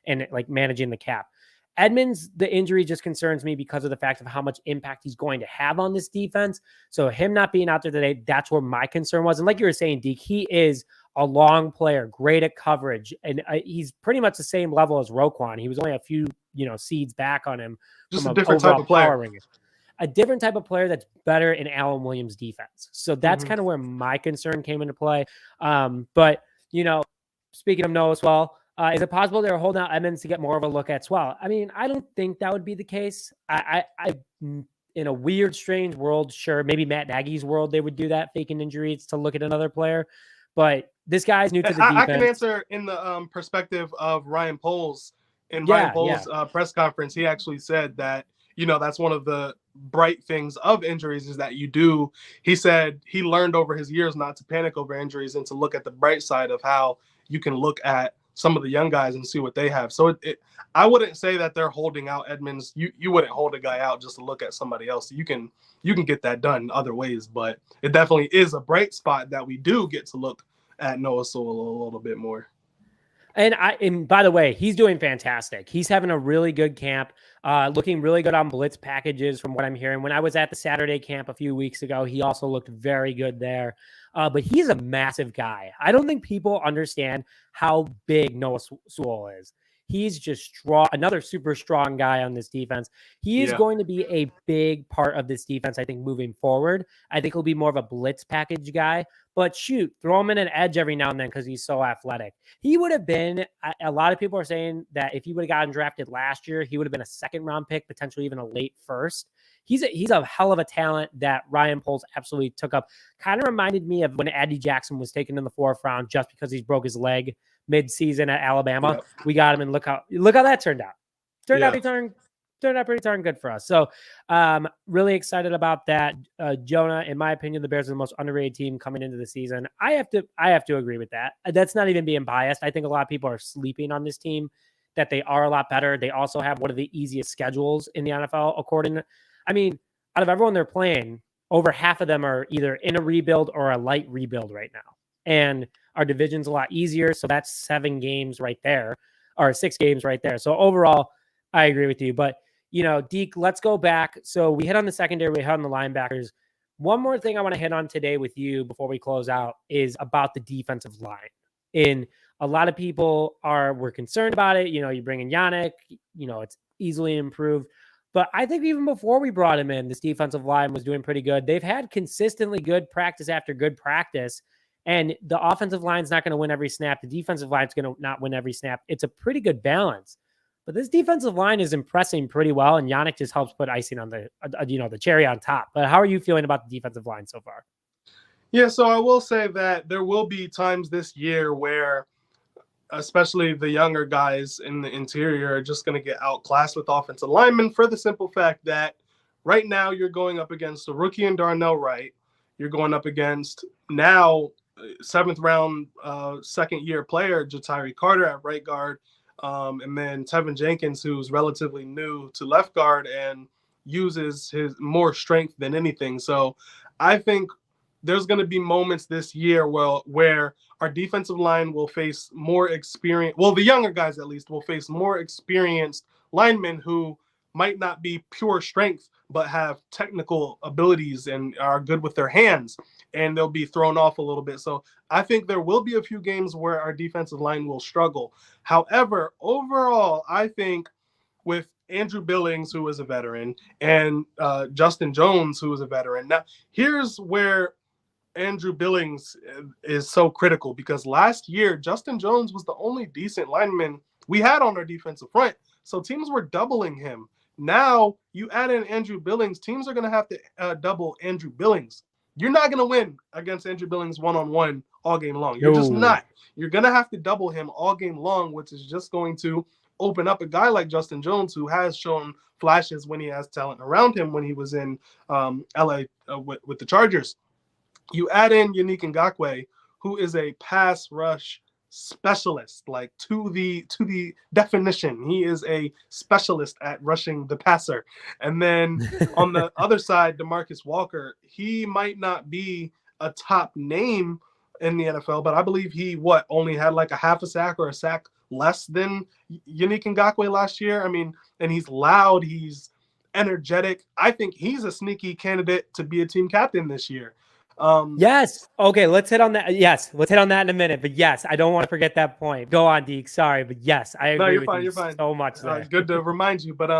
and like managing the cap. Edmonds, the injury just concerns me because of the fact of how much impact he's going to have on this defense. So him not being out there today, that's where my concern was. And like you were saying, Deke, he is a long player, great at coverage, and he's pretty much the same level as Roquan. He was only a few, seeds back on him Just from a an different type overall of player. power ranking. A different type of player that's better in Alan Williams' defense. So that's kind of where my concern came into play. But, speaking of Noah Swell, is it possible they're holding out Edmonds to get more of a look at Swell? I mean, I don't think that would be the case. I in a weird, strange world, sure, maybe Matt Nagy's world, they would do that, faking injuries to look at another player. But this guy's new to the defense. I can answer in the perspective of Ryan Poles. In Ryan Poles' press conference, he actually said that, that's one of the bright things of injuries is that he said he learned over his years not to panic over injuries and to look at the bright side of how you can look at some of the young guys and see what they have. So I wouldn't say that they're holding out Edmonds. You wouldn't hold a guy out just to look at somebody else. You can get that done other ways, but it definitely is a bright spot that we do get to look at Noah Sewell a little bit more. And by the way, he's doing fantastic. He's having a really good camp, looking really good on blitz packages from what I'm hearing. When I was at the Saturday camp a few weeks ago, he also looked very good there. But he's a massive guy. I don't think people understand how big Noah Sewell is. He's just strong, another super strong guy on this defense. He is going to be a big part of this defense, I think, moving forward. I think he'll be more of a blitz package guy. But shoot, throw him in an edge every now and then because he's so athletic. He would have been, a lot of people are saying that if he would have gotten drafted last year, he would have been a second-round pick, potentially even a late first. He's a hell of a talent that Ryan Poles absolutely took up. Kind of reminded me of when Eddie Jackson was taken in the 4th round just because he broke his leg mid-season at Alabama. Yep. We got him, and look how that turned out. Turned out pretty darn good for us. So really excited about that. Jonah, in my opinion, the Bears are the most underrated team coming into the season. I have to agree with that. That's not even being biased. I think a lot of people are sleeping on this team, that they are a lot better. They also have one of the easiest schedules in the NFL, out of everyone they're playing, over half of them are either in a rebuild or a light rebuild right now. And our division's a lot easier. So that's 7 games right there, or 6 games right there. So overall, I agree with you. But, Deke, let's go back. So we hit on the secondary, we hit on the linebackers. One more thing I want to hit on today with you before we close out is about the defensive line. And a lot of people were concerned about it. You bring in Yannick, it's easily improved. But I think even before we brought him in, this defensive line was doing pretty good. They've had consistently good practice after good practice. And the offensive line's not going to win every snap. The defensive line's going to not win every snap. It's a pretty good balance. But this defensive line is impressing pretty well, and Yannick just helps put icing on the cherry on top. But how are you feeling about the defensive line so far? Yeah, so I will say that there will be times this year where, especially the younger guys in the interior, are just going to get outclassed with offensive linemen for the simple fact that right now you're going up against a rookie in Darnell Wright. You're going up against now 7th round, 2nd year player, Ja'Tyre Carter at right guard. And then Teven Jenkins, who's relatively new to left guard and uses his more strength than anything. So I think there's going to be moments this year where our defensive line will face more experience. Well, the younger guys, at least, will face more experienced linemen who might not be pure strength, but have technical abilities and are good with their hands, and they'll be thrown off a little bit. So I think there will be a few games where our defensive line will struggle. However, overall, I think with Andrew Billings, who is a veteran, and Justin Jones, who is a veteran. Now, here's where Andrew Billings is so critical, because last year, Justin Jones was the only decent lineman we had on our defensive front. So teams were doubling him. Now you add in Andrew Billings, teams are going to have to double Andrew Billings. You're not going to win against Andrew Billings one-on-one all game long. You're just not. You're going to have to double him all game long, which is just going to open up a guy like Justin Jones, who has shown flashes when he has talent around him when he was in LA with the Chargers. You add in Yannick Ngakoue, who is a pass rush specialist, like to the definition. He is a specialist at rushing the passer. And then on the other side, DeMarcus Walker, he might not be a top name in the NFL, but I believe he only had like a half a sack or a sack less than Yannick Ngakoue last year. I mean, and he's loud, he's energetic. I think he's a sneaky candidate to be a team captain this year. Yes. Okay, let's hit on that. Yes, let's hit on that in a minute. But yes, I don't want to forget that point. Go on, Deke. Sorry, but yes, I No, agree you're with fine. you You're fine. so much there. Good to remind you. But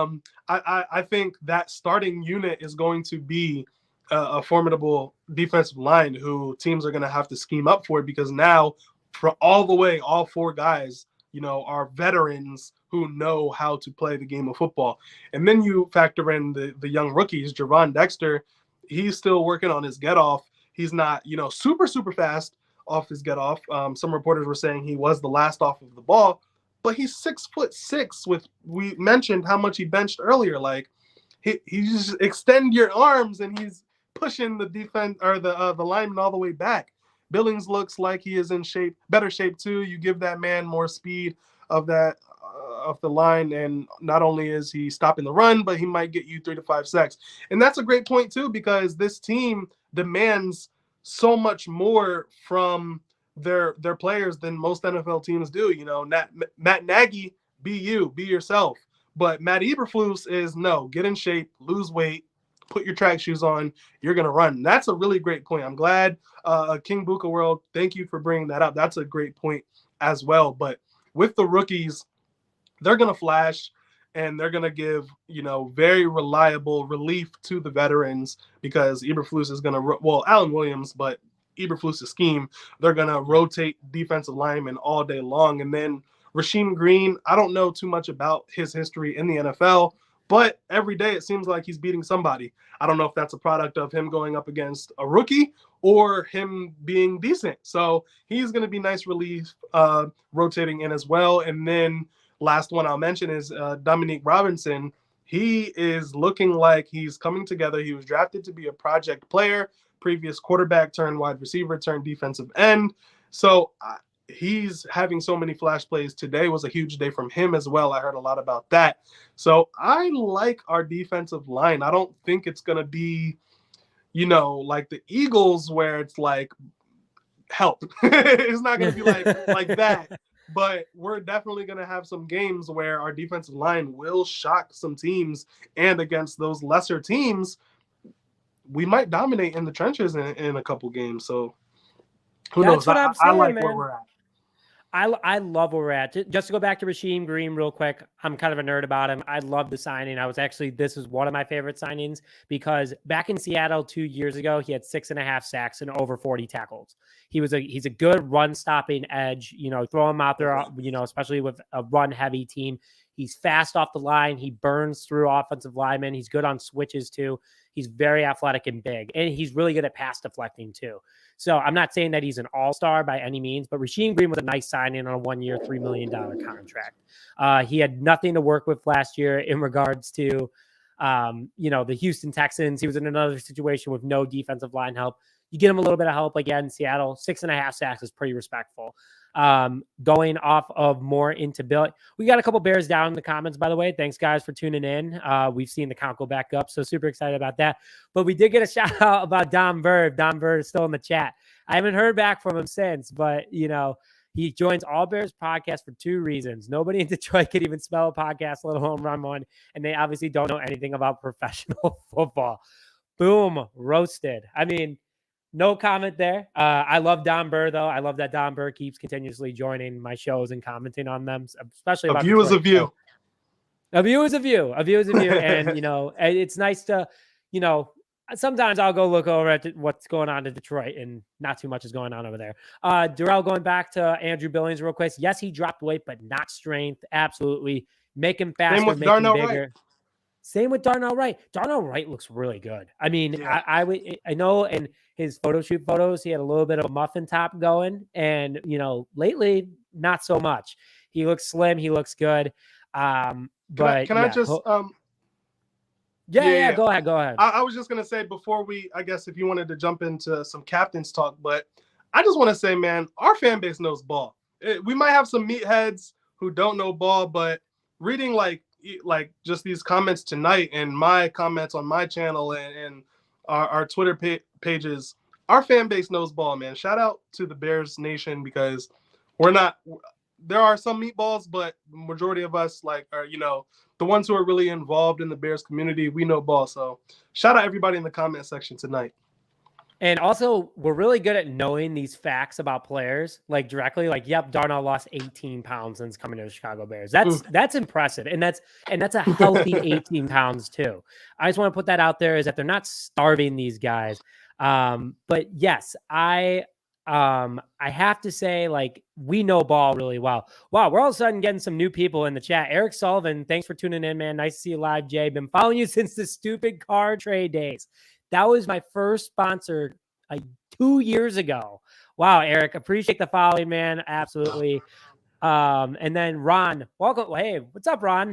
I think that starting unit is going to be a formidable defensive line who teams are going to have to scheme up for, because now, for all 4 guys, are veterans who know how to play the game of football. And then you factor in the young rookies, Javon Dexter. He's still working on his get off. He's not, super fast off his get off. Some reporters were saying he was the last off of the ball, but he's 6'6". We mentioned how much he benched earlier. Like he just extend your arms and he's pushing the defense or the lineman all the way back. Billings looks like he is in better shape too. You give that man more speed of the line, and not only is he stopping the run, but he might get you 3 to 5 sacks. And that's a great point too, because this team demands so much more from their players than most NFL teams do. Matt Nagy, be yourself. But Matt Eberflus is no, get in shape, lose weight, put your track shoes on, you're going to run. That's a really great point. I'm glad, King Buka World, thank you for bringing that up. That's a great point as well. But with the rookies, they're going to flash and they're going to give, very reliable relief to the veterans, because Eberflus is going to, Alan Williams, but Eberflus' scheme, they're going to rotate defensive linemen all day long. And then Rasheem Green, I don't know too much about his history in the NFL, but every day it seems like he's beating somebody. I don't know if that's a product of him going up against a rookie or him being decent. So he's going to be nice relief rotating in as well. And then last one I'll mention is Dominique Robinson. He is looking like he's coming together. He was drafted to be a project player, previous quarterback turned wide receiver turned defensive end. So he's having so many flash plays. Today was a huge day from him as well. I heard a lot about that. So I like our defensive line. I don't think it's going to be, like the Eagles where it's like help. It's not going to be like that. But we're definitely going to have some games where our defensive line will shock some teams, and against those lesser teams, we might dominate in the trenches in a couple games. So who knows? What I'm saying, I like man. where we're at. I love where we're at. Just to go back to Rasheem Green real quick, I'm kind of a nerd about him. I love the signing. This is one of my favorite signings, because back in Seattle 2 years ago, he had 6.5 sacks and over 40 tackles. He's a good run stopping edge, throw him out there, especially with a run heavy team. He's fast off the line. He burns through offensive linemen. He's good on switches too. He's very athletic and big, and he's really good at pass deflecting too. So I'm not saying that he's an all-star by any means, but Rasheem Green was a nice signing on a 1-year, $3 million contract. He had nothing to work with last year in regards to, the Houston Texans. He was in another situation with no defensive line help. You get him a little bit of help again in Seattle. 6.5 sacks is pretty respectful. Going off of more into Bill, we got a couple Bears down in the comments, by the way. Thanks guys for tuning in. We've seen the count go back up, so super excited about that. But we did get a shout out about Don Bird. Don Bird is still in the chat. I haven't heard back from him since, but he joins All Bears podcast for 2 reasons. Nobody in Detroit can even spell a podcast, let alone run one, and they obviously don't know anything about professional football. Boom, roasted. I mean, no comment there. I love Don Burr, though. I love that Don Burr keeps continuously joining my shows and commenting on them, especially about a view is a view. A view is a view. A view is a view. And, it's nice to, sometimes I'll go look over at what's going on in Detroit, and not too much is going on over there. Darrell, going back to Andrew Billings real quick. Yes, he dropped weight, but not strength. Absolutely. Make him faster, make him bigger. Right. Same with Darnell Wright. Darnell Wright looks really good. I mean, yeah. I know in his photo shoot photos, he had a little bit of a muffin top going, and lately not so much. He looks slim. He looks good. Can I just Yeah, go ahead. I was just gonna say before I guess if you wanted to jump into some captains talk, but I just want to say, man, our fan base knows ball. We might have some meatheads who don't know ball, but reading like just these comments tonight and my comments on my channel and our Twitter pages, our fan base knows ball, man. Shout out to the Bears Nation, because there are some meatballs, but majority of us are, the ones who are really involved in the Bears community, we know ball. So shout out everybody in the comment section tonight. And also, we're really good at knowing these facts about players, like directly. Like, yep, Darnell lost 18 pounds since coming to the Chicago Bears. That's impressive, and that's a healthy 18 pounds too. I just want to put that out there, is that they're not starving these guys. But yes, I have to say, like, we know ball really well. Wow, we're all of a sudden getting some new people in the chat. Eric Sullivan, thanks for tuning in, man. Nice to see you live, Jay. Been following you since the stupid car trade days. That was my first sponsor 2 years ago. Wow, Eric, appreciate the following, man. Absolutely. And then Ron, welcome. Hey, what's up, Ron?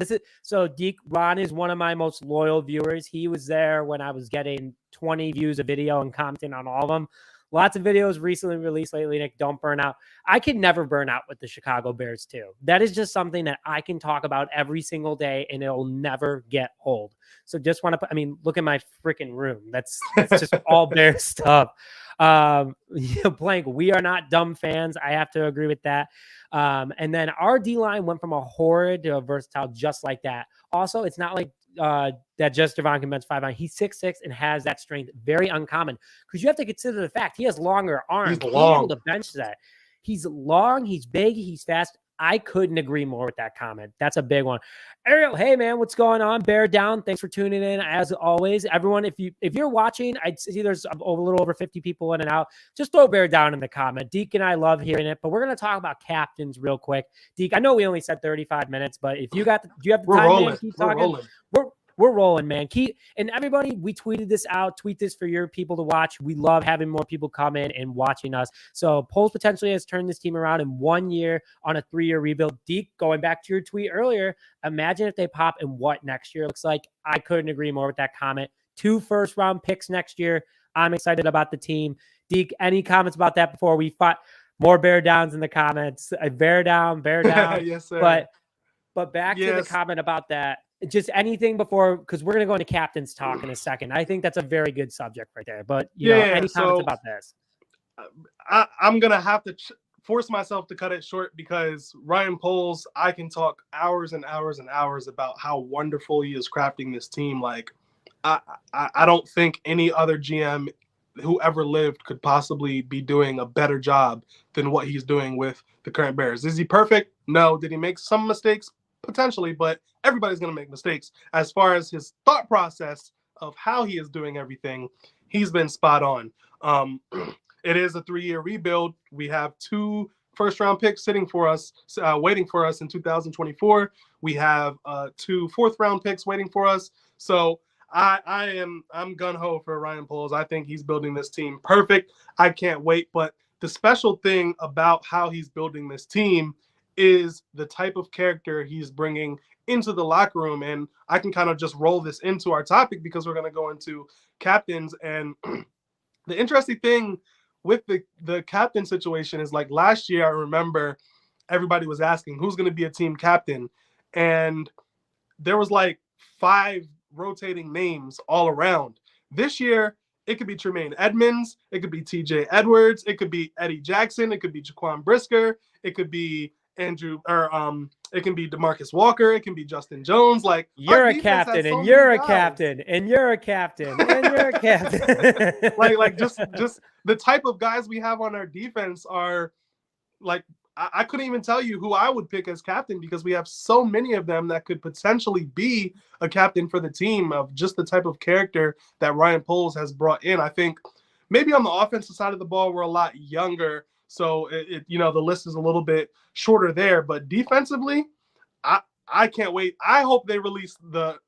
Ron is one of my most loyal viewers. He was there when I was getting 20 views of video and commenting on all of them. Lots of videos recently released lately, Nick. Don't burn out. I can never burn out with the Chicago Bears too. That is just something that I can talk about every single day, and it'll never get old. So just want to look at my freaking room. That's just all Bears stuff. Blank, we are not dumb fans. I have to agree with that. And then our D-line went from a horrid to a versatile just like that. Also, it's not like that just Devon can bench 5 He's 6'6" and has that strength. Very uncommon, because you have to consider the fact he has longer arms. He's able to bench that. He's long, he's big, he's fast. I couldn't agree more with that comment. That's a big one. Ariel, hey man, what's going on? Bear down. Thanks for tuning in. As always, everyone, if you're watching, I see there's a little over 50 people in and out. Just throw bear down in the comment. Deke and I love hearing it, but we're gonna talk about captains real quick. Deke, I know we only said 35 minutes, but if you have the time, man, keep talking. We're rolling, man. And everybody, we tweeted this out. Tweet this for your people to watch. We love having more people come in and watching us. So Poles potentially has turned this team around in 1 year on a 3-year rebuild. Deke, going back to your tweet earlier, imagine if they pop and what next year looks like. I couldn't agree more with that comment. 2 first-round picks next year. I'm excited about the team. Deke, any comments about that before we fight? More bear downs in the comments. Bear down. Yes, sir. But back to the comment about that. Just anything before, because we're going to go into captain's talk in a second. I think that's a very good subject right there. But, any comments about this? I'm going to have to force myself to cut it short, because Ryan Poles, I can talk hours and hours and hours about how wonderful he is crafting this team. Like, I don't think any other GM who ever lived could possibly be doing a better job than what he's doing with the current Bears. Is he perfect? No. Did he make some mistakes? Potentially, but everybody's going to make mistakes. As far as his thought process of how he is doing everything, he's been spot on. It is a 3-year rebuild. We have 2 first-round picks sitting for us, waiting for us in 2024. We have 2 fourth-round picks waiting for us. So I'm gung-ho for Ryan Poles. I think he's building this team perfect. I can't wait. But the special thing about how he's building this team is the type of character he's bringing into the locker room. And I can kind of just roll this into our topic, because we're going to go into captains. And the interesting thing with the captain situation is, like, last year, I remember everybody was asking who's going to be a team captain. And there was like 5 rotating names all around. This year, it could be Tremaine Edmonds. It could be TJ Edwards. It could be Eddie Jackson. It could be Jaquan Brisker. It could be it can be DeMarcus Walker. It can be Justin Jones. Like, you're a captain, and you're a captain, and you're a captain, and you're a captain. like just the type of guys we have on our defense are, like, I couldn't even tell you who I would pick as captain, because we have so many of them that could potentially be a captain for the team, of just the type of character that Ryan Poles has brought in. I think maybe on the offensive side of the ball, we're a lot younger. So the list is a little bit shorter there, but defensively, I can't wait. I hope they release the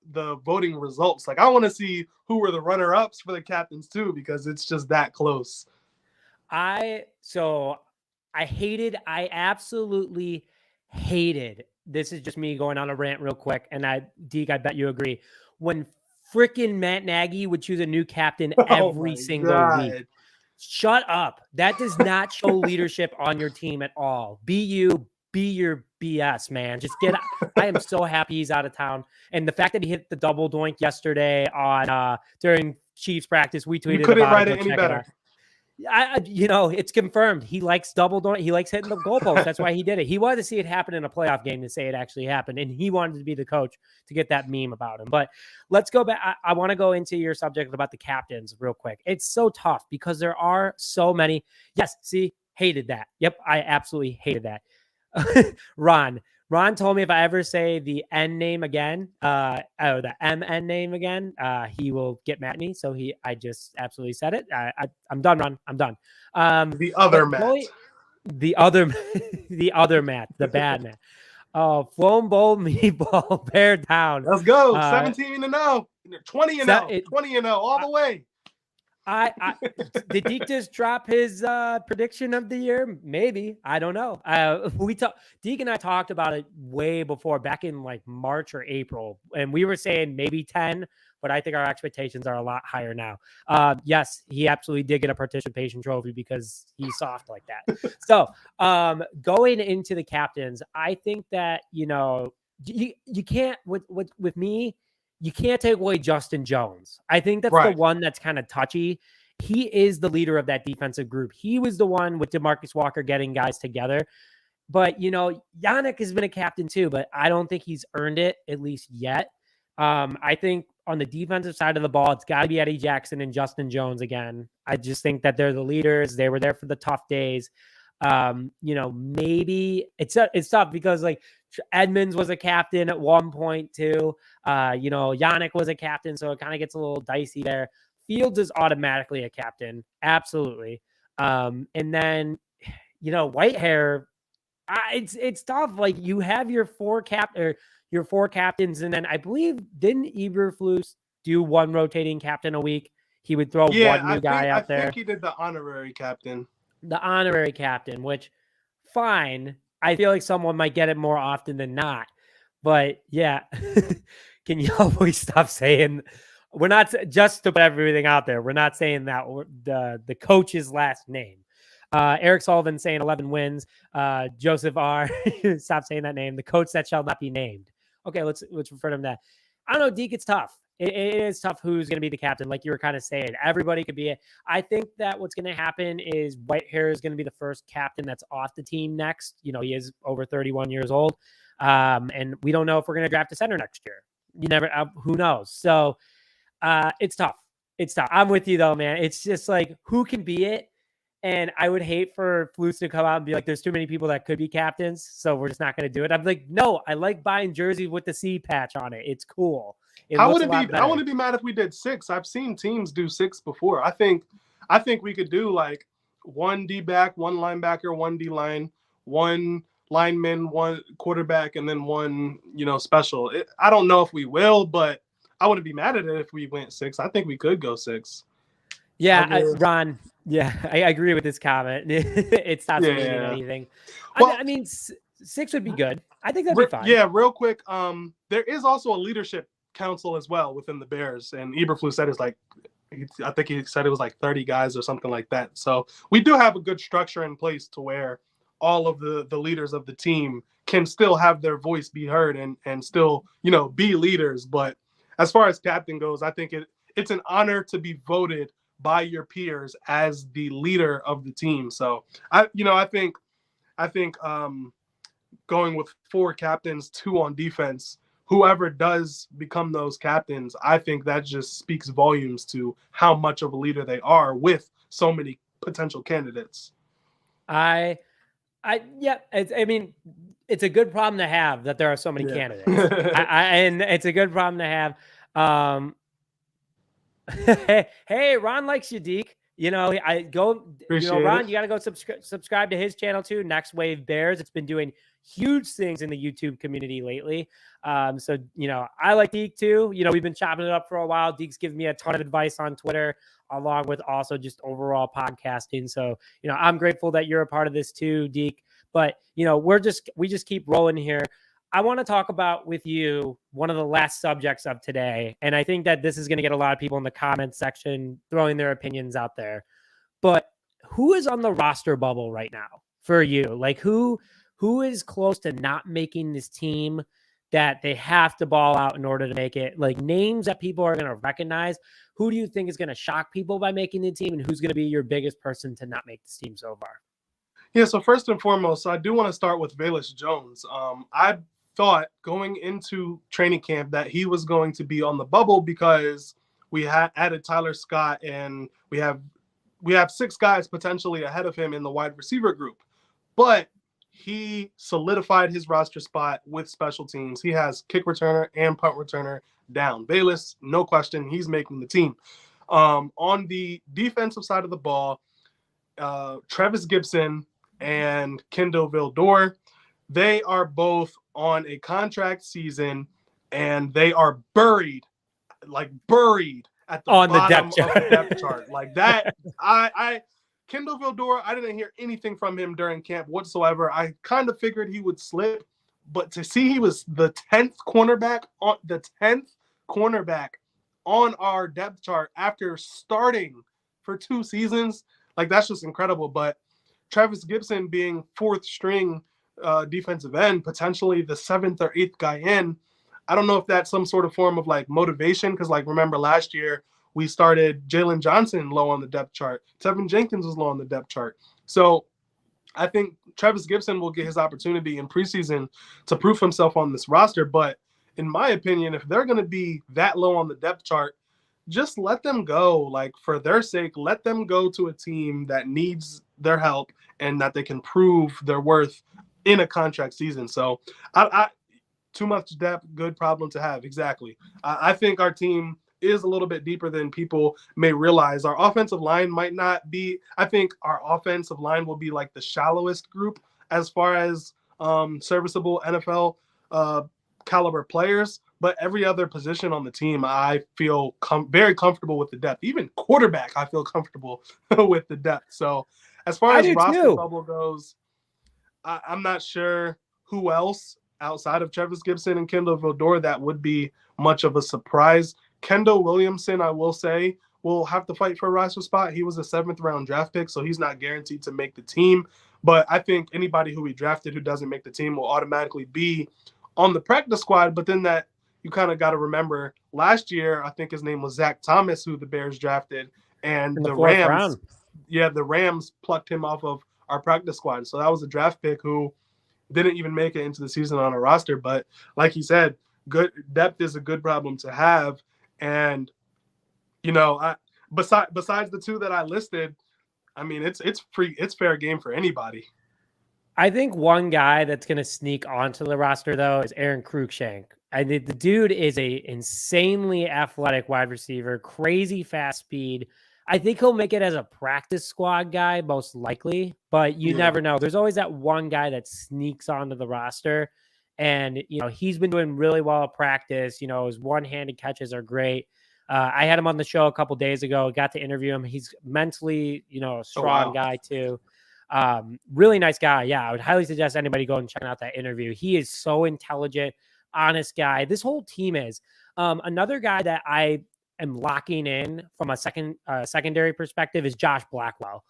voting results. Like, I want to see who were the runner-ups for the captains too, because it's just that close. I absolutely hated. This is just me going on a rant real quick, and Deke, I bet you agree. When freaking Matt Nagy would choose a new captain every single week. Shut up. That does not show leadership on your team at all. Be your BS, man. Just get out. I am so happy he's out of town. And the fact that he hit the double doink yesterday on during Chiefs practice, we tweeted. You couldn't write it any better. It's confirmed. He likes he likes hitting the goalpost. That's why he did it. He wanted to see it happen in a playoff game to say it actually happened. And he wanted to be the coach to get that meme about him. But let's go back. I want to go into your subject about the captains real quick. It's so tough because there are so many. Yes. See, hated that. Yep. I absolutely hated that. Ron told me if I ever say the N name again, or the MN name again, he will get mad at me. So I just absolutely said it. I'm done, Ron. I'm done. The other Matt. The other, the other Matt, the bad Matt. Oh, Flown Bowl Meatball, bear down. Let's go. 17-0, 20-0, 20-0, all the way. Did Deke just drop his prediction of the year? Maybe. I don't know. Deke and I talked about it way before, back in like March or April, and we were saying maybe 10, but I think our expectations are a lot higher now. Yes, he absolutely did get a participation trophy because he's soft like that. So going into the captains, I think that, you can't with me. You can't take away Justin Jones. I think that's the one that's kind of touchy. He is the leader of that defensive group. He was the one with DeMarcus Walker getting guys together. But, Yannick has been a captain too, but I don't think he's earned it, at least yet. I think on the defensive side of the ball, it's got to be Eddie Jackson and Justin Jones again. I just think that they're the leaders. They were there for the tough days. Maybe it's tough because like Edmonds was a captain at one point too. Yannick was a captain, so it kind of gets a little dicey there. Fields is automatically a captain, absolutely. And then Whitehair, it's tough. Like you have your four captains, and then I believe didn't Eberflus do one rotating captain a week? He would throw one new guy out there. I think he did the honorary captain. The honorary captain, which fine. I feel like someone might get it more often than not. But yeah, can you always stop saying we're not just to put everything out there. We're not saying that the coach's last name. Eric Sullivan saying 11 wins. Joseph R. Stop saying that name. The coach that shall not be named. Okay, let's refer to him that. I don't know, Deke, it's tough. It is tough who's going to be the captain, like you were kind of saying. Everybody could be it. I think that what's going to happen is Whitehair is going to be the first captain that's off the team next. He is over 31 years old. And we don't know if we're going to draft a center next year. You never, who knows? So it's tough. It's tough. I'm with you though, man. It's just like, who can be it? And I would hate for Flus to come out and be like, there's too many people that could be captains, so we're just not going to do it. I'm like, no, I like buying jerseys with the C patch on it. It's cool. I wouldn't be mad if we did 6. I've seen teams do 6 before. I think we could do like 1 D-back, 1 linebacker, 1 D-line, 1 lineman, 1 quarterback, and then 1, special. I don't know if we will, but I wouldn't be mad at it if we went 6. I think we could go 6. Yeah, Ron. Yeah, I agree with this comment. It stops meaning anything. Well, I mean, 6 would be good. I think that'd be fine. Yeah, real quick. There is also a leadership council as well within the Bears, and Eberflus said it's like, I think he said it was like 30 guys or something like that. So we do have a good structure in place to where all of the leaders of the team can still have their voice be heard and still, be leaders. But as far as captain goes, I think it's an honor to be voted by your peers as the leader of the team. So I think going with 4 captains, 2 on defense, whoever does become those captains, I think that just speaks volumes to how much of a leader they are with so many potential candidates. Yeah, it's a good problem to have that there are so many candidates. And it's a good problem to have. Hey, Ron likes you, Deke. Ron, you got to go subscribe to his channel too. Next Wave Bears. It's been doing huge things in the YouTube community lately. So, I like Deke too. We've been chopping it up for a while. Deke's giving me a ton of advice on Twitter, along with also just overall podcasting. So, I'm grateful that you're a part of this too, Deke. But, we just keep rolling here. I want to talk about with you one of the last subjects of today. And I think that this is going to get a lot of people in the comments section throwing their opinions out there. But who is on the roster bubble right now for you? Like who is close to not making this team that they have to ball out in order to make it. Like names that people are going to recognize. Who do you think is going to shock people by making the team, and who's going to be your biggest person to not make this team so far? Yeah, so first and foremost, I do want to start with Velus Jones. I thought going into training camp that he was going to be on the bubble because we had added Tyler Scott, and we have 6 guys potentially ahead of him in the wide receiver group. But he solidified his roster spot with special teams. He has kick returner and punt returner down. Velus, no question, he's making the team. On the defensive side of the ball, Travis Gibson and Kendall Vildor, they are both on a contract season, and they are buried at the On the bottom depth of the depth chart. Like that, Kendall Vildor, I didn't hear anything from him during camp whatsoever. I kind of figured he would slip, but to see he was the 10th cornerback on our depth chart after starting for 2 seasons, like that's just incredible. But Travis Gibson being 4th string defensive end, potentially the 7th or 8th guy in, I don't know if that's some sort of form of like motivation, because like remember last year we started Jalen Johnson low on the depth chart. Teven Jenkins was low on the depth chart. So I think Travis Gibson will get his opportunity in preseason to prove himself on this roster. But in my opinion, if they're going to be that low on the depth chart, just let them go. Like for their sake, let them go to a team that needs their help and that they can prove their worth in a contract season. So I too much depth, good problem to have. Exactly. I think our team is a little bit deeper than people may realize. Our offensive line might not be, I think our offensive line will be like the shallowest group as far as serviceable NFL caliber players, but every other position on the team, I feel very comfortable with the depth. Even quarterback, I feel comfortable with the depth. So as far as roster bubble goes, I'm not sure who else outside of Travis Gibson and Kendall Vildor that would be much of a surprise. Kendall Williamson, I will say, will have to fight for a roster spot. He was a 7th round draft pick, so he's not guaranteed to make the team. But I think anybody who we drafted who doesn't make the team will automatically be on the practice squad. But then that you kind of got to remember last year, I think his name was Zach Thomas, who the Bears drafted, and the Rams. Yeah, the Rams plucked him off of our practice squad. So that was a draft pick who didn't even make it into the season on a roster. But like he said, good depth is a good problem to have. And, you know, besides the 2 that I listed, I mean, it's fair game for anybody. I think one guy that's going to sneak onto the roster, though, is Aaron Cruikshank. The dude is a insanely athletic wide receiver, crazy fast speed. I think he'll make it as a practice squad guy, most likely, but you never know. There's always that one guy that sneaks onto the roster, and, you know, he's been doing really well at practice. You know, his one-handed catches are great. I had him on the show a couple days ago, got to interview him. He's mentally, you know, a strong guy too. Really nice guy. Yeah, I would highly suggest anybody go and check out that interview. He is so intelligent, honest guy. This whole team is. Another guy that I am locking in from a secondary perspective is Josh Blackwell.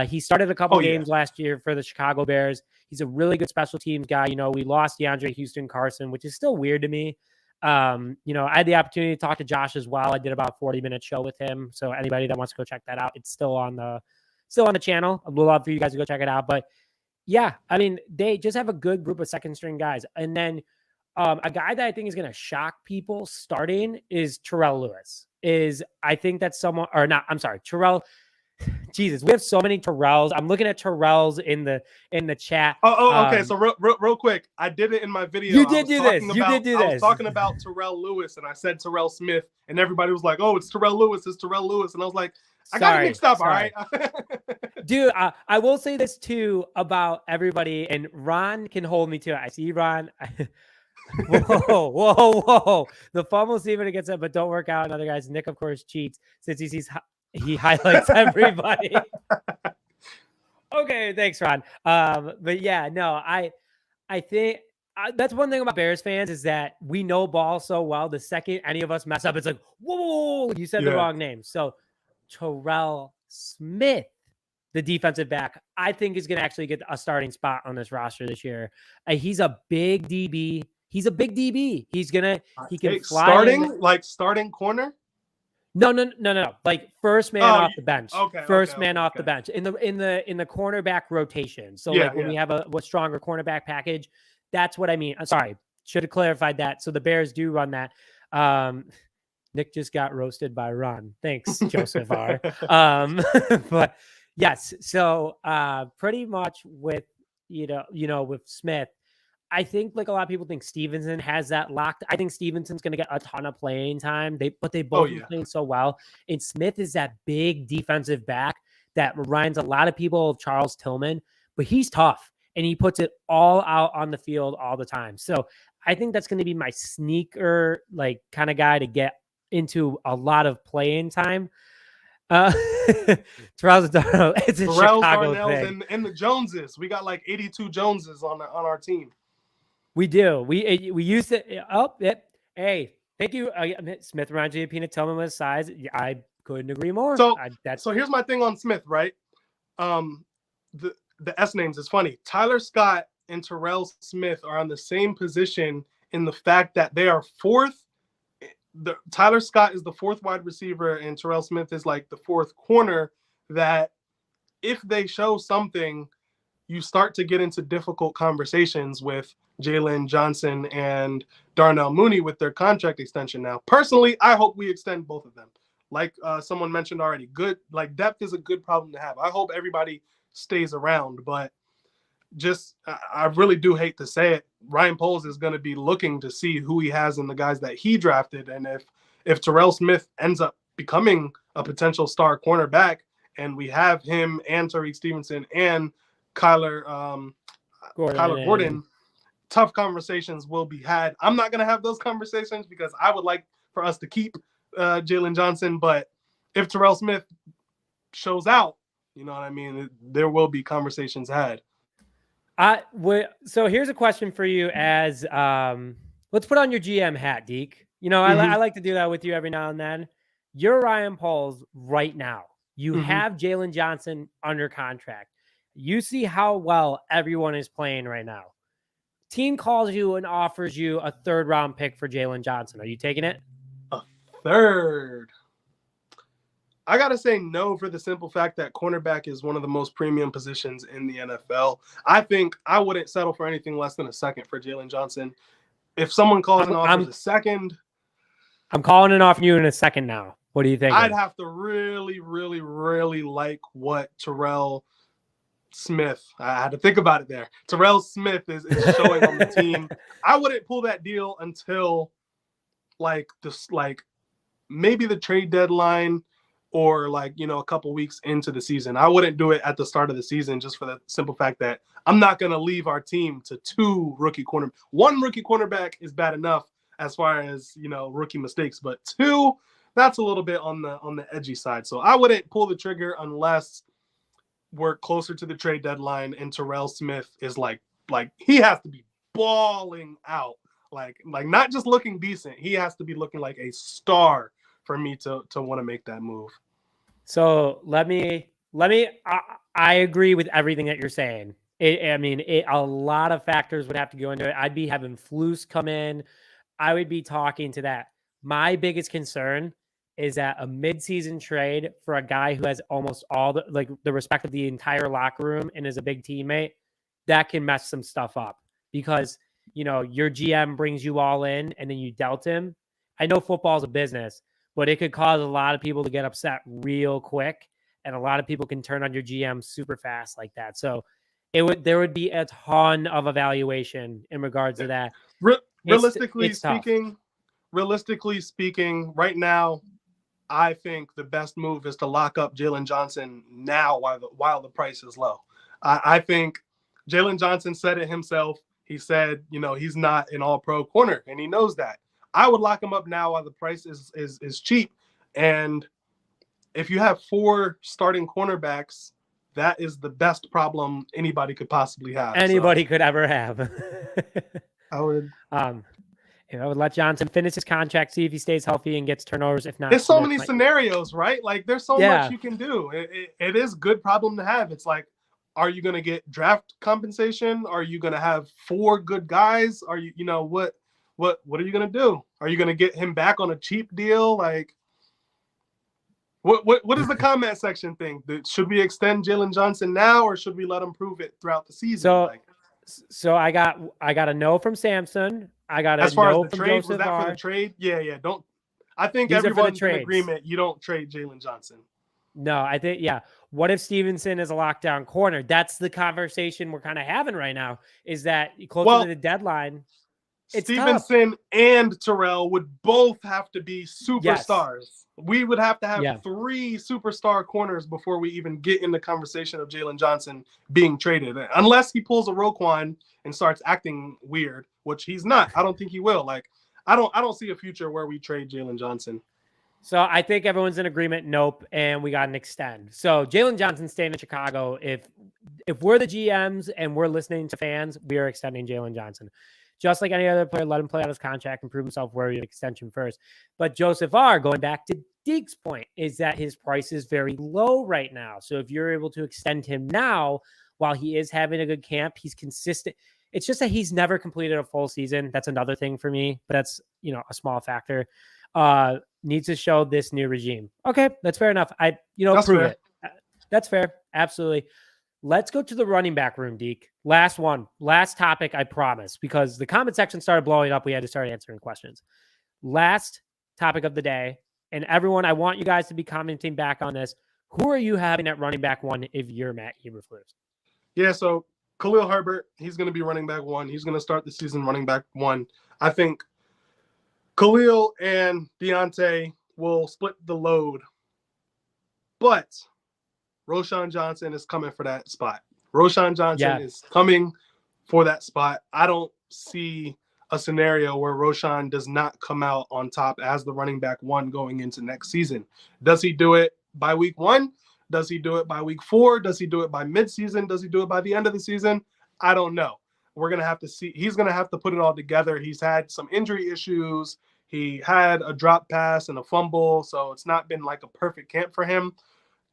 He started a couple games last year for the Chicago Bears. He's a really good special teams guy. You know, we lost DeAndre Houston Carson, which is still weird to me. You know, I had the opportunity to talk to Josh as well. I did about a 40-minute show with him. So anybody that wants to go check that out, it's still on the channel. I'd love for you guys to go check it out. But yeah, I mean, they just have a good group of second string guys. And then a guy that I think is going to shock people starting is Terrell Lewis. I think that's someone, or not, I'm sorry, Terrell. Jesus, we have so many Terrells. I'm looking at Terrells in the chat. Okay. So real quick, I did it in my video. You did do this. I was talking about Terrell Lewis, and I said Terrell Smith, and everybody was like, "Oh, it's Terrell Lewis. It's Terrell Lewis," and I was like, "I got it mixed up." Sorry. All right, dude. I will say this too about everybody, and Ron can hold me to it. I see Ron. Whoa. The fumble Steven gets it, but don't work out. Another guy's Nick, of course, cheats since he highlights everybody. Okay, thanks, Ron. But yeah, no, I think that's one thing about Bears fans is that we know ball so well. The second any of us mess up, it's like, whoa, you said the wrong name. So Terrell Smith, the defensive back, I think is going to actually get a starting spot on this roster this year. He's a big DB. He's a big DB. He can fly starting corner. No. Like first man off the bench. First man off the bench in the cornerback rotation. So when we have a stronger cornerback package, that's what I mean. I'm sorry, should have clarified that. So the Bears do run that. Nick just got roasted by Ron. Thanks, Joseph R. But yes, so pretty much with with Smith, I think like a lot of people think Stevenson has that locked. I think Stevenson's going to get a ton of playing time. They both been playing so well. And Smith is that big defensive back that reminds a lot of people of Charles Tillman, but he's tough and he puts it all out on the field all the time. So I think that's going to be my sneaker like kind of guy to get into a lot of playing time. Terrell Darnell, it's a Chicago thing. And the Joneses. We got like 82 Joneses on our team. We do. We used to. Oh, yep. Hey, thank you. Smith reminds you of Peanut Tillman with size. I couldn't agree more. So here's my thing on Smith, right? The S names is funny. Tyler Scott and Terrell Smith are on the same position in the fact that they are fourth. Tyler Scott is the fourth wide receiver, and Terrell Smith is like the fourth corner. That if they show something, you start to get into difficult conversations with Jalen Johnson and Darnell Mooney with their contract extension now. Personally, I hope we extend both of them. Like someone mentioned already, depth is a good problem to have. I hope everybody stays around, but I really do hate to say it. Ryan Poles is going to be looking to see who he has in the guys that he drafted. And if Terrell Smith ends up becoming a potential star cornerback and we have him and Tariq Stevenson and Kyler Gordon, tough conversations will be had. I'm not going to have those conversations because I would like for us to keep Jalen Johnson. But if Terrell Smith shows out, you know what I mean, there will be conversations had. So here's a question for you as let's put on your GM hat, Deke. I like to do that with you every now and then. You're Ryan Poles right now. You have Jalen Johnson under contract. You see how well everyone is playing right now. Team calls you and offers you a third round pick for Jalen Johnson. Are you taking it? A third? I got to say no for the simple fact that cornerback is one of the most premium positions in the NFL. I think I wouldn't settle for anything less than a second for Jalen Johnson. If someone calls and offers a second. I'm calling it off you in a second now. What do you think? I'd have to really, really, really like what Terrell Smith. I had to think about it there. Terrell Smith is showing on the team. I wouldn't pull that deal until maybe the trade deadline or a couple weeks into the season. I wouldn't do it at the start of the season just for the simple fact that I'm not going to leave our team to one rookie cornerback is bad enough as far as, rookie mistakes, but two, that's a little bit on the edgy side. So I wouldn't pull the trigger unless we're closer to the trade deadline and Terrell Smith is like he has to be balling out, like not just looking decent. He has to be looking like a star for me to want to make that move. So I agree with everything that you're saying. A lot of factors would have to go into it. I'd be having Flus come in. I would be talking to that. My biggest concern is that a midseason trade for a guy who has almost all the respect of the entire locker room and is a big teammate, that can mess some stuff up because, your GM brings you all in and then you dealt him. I know football is a business, but it could cause a lot of people to get upset real quick. And a lot of people can turn on your GM super fast like that. So there would be a ton of evaluation in regards to that. Realistically speaking, right now, I think the best move is to lock up Jalen Johnson now while the price is low. I think Jalen Johnson said it himself. He said, he's not an all-pro corner, and he knows that. I would lock him up now while the price is cheap. And if you have 4 starting cornerbacks, that is the best problem anybody could possibly have. Could ever have. I would. I would let Johnson finish his contract, see if he stays healthy and gets turnovers. If not, there's so many scenarios, right? Like there's so much you can do. It is a good problem to have. It's like, are you going to get draft compensation? Are you going to have 4 good guys? Are you, what are you gonna do? Are you gonna get him back on a cheap deal? Like, what is the comment section think? Should we extend Jalen Johnson now, or should we let him prove it throughout the season? So I got a no from Samson. I got a as far as no the from trade, was Joseph that for the R. trade? Yeah. Don't. I think These are for the everyone's in trades. agreement. You don't trade Jalen Johnson. No, I think, yeah. What if Stevenson is a lockdown corner? That's the conversation we're kind of having right now, is that closer to the deadline, it's Stevenson tough. and Terrell would both have to be superstars. Yes. We would have to have 3 superstar corners before we even get in the conversation of Jalen Johnson being traded. Unless he pulls a Roquan and starts acting weird, which he's not. I don't think he will. Like, I don't see a future where we trade Jalen Johnson. So I think everyone's in agreement. Nope. And we got an extend. So Jalen Johnson staying in Chicago. If we're the GMs and we're listening to fans, we are extending Jalen Johnson. Just like any other player, let him play out his contract and prove himself worthy of extension first. But Joseph R., going back to Deke's point, is that his price is very low right now. So if you're able to extend him now, while he is having a good camp, he's consistent. It's just that he's never completed a full season. That's another thing for me, but that's, a small factor. Needs to show this new regime. Okay, that's fair enough. That's prove fair. It. That's fair. Absolutely. Let's go to the running back room, Deke. Last topic, I promise, because the comment section started blowing up. We had to start answering questions. Last topic of the day. And everyone, I want you guys to be commenting back on this. Who are you having at running back 1 if you're Matt Eberflus? Yeah, so Khalil Herbert, he's going to be running back 1. He's going to start the season running back 1. I think Khalil and Deontay will split the load. But Roschon Johnson is coming for that spot. Roschon Johnson is coming for that spot. I don't see a scenario where Roschon does not come out on top as the running back 1 going into next season. Does he do it by week 1? Does he do it by week 4? Does he do it by midseason? Does he do it by the end of the season? I don't know. We're going to have to see. He's going to have to put it all together. He's had some injury issues. He had a drop pass and a fumble, so it's not been like a perfect camp for him.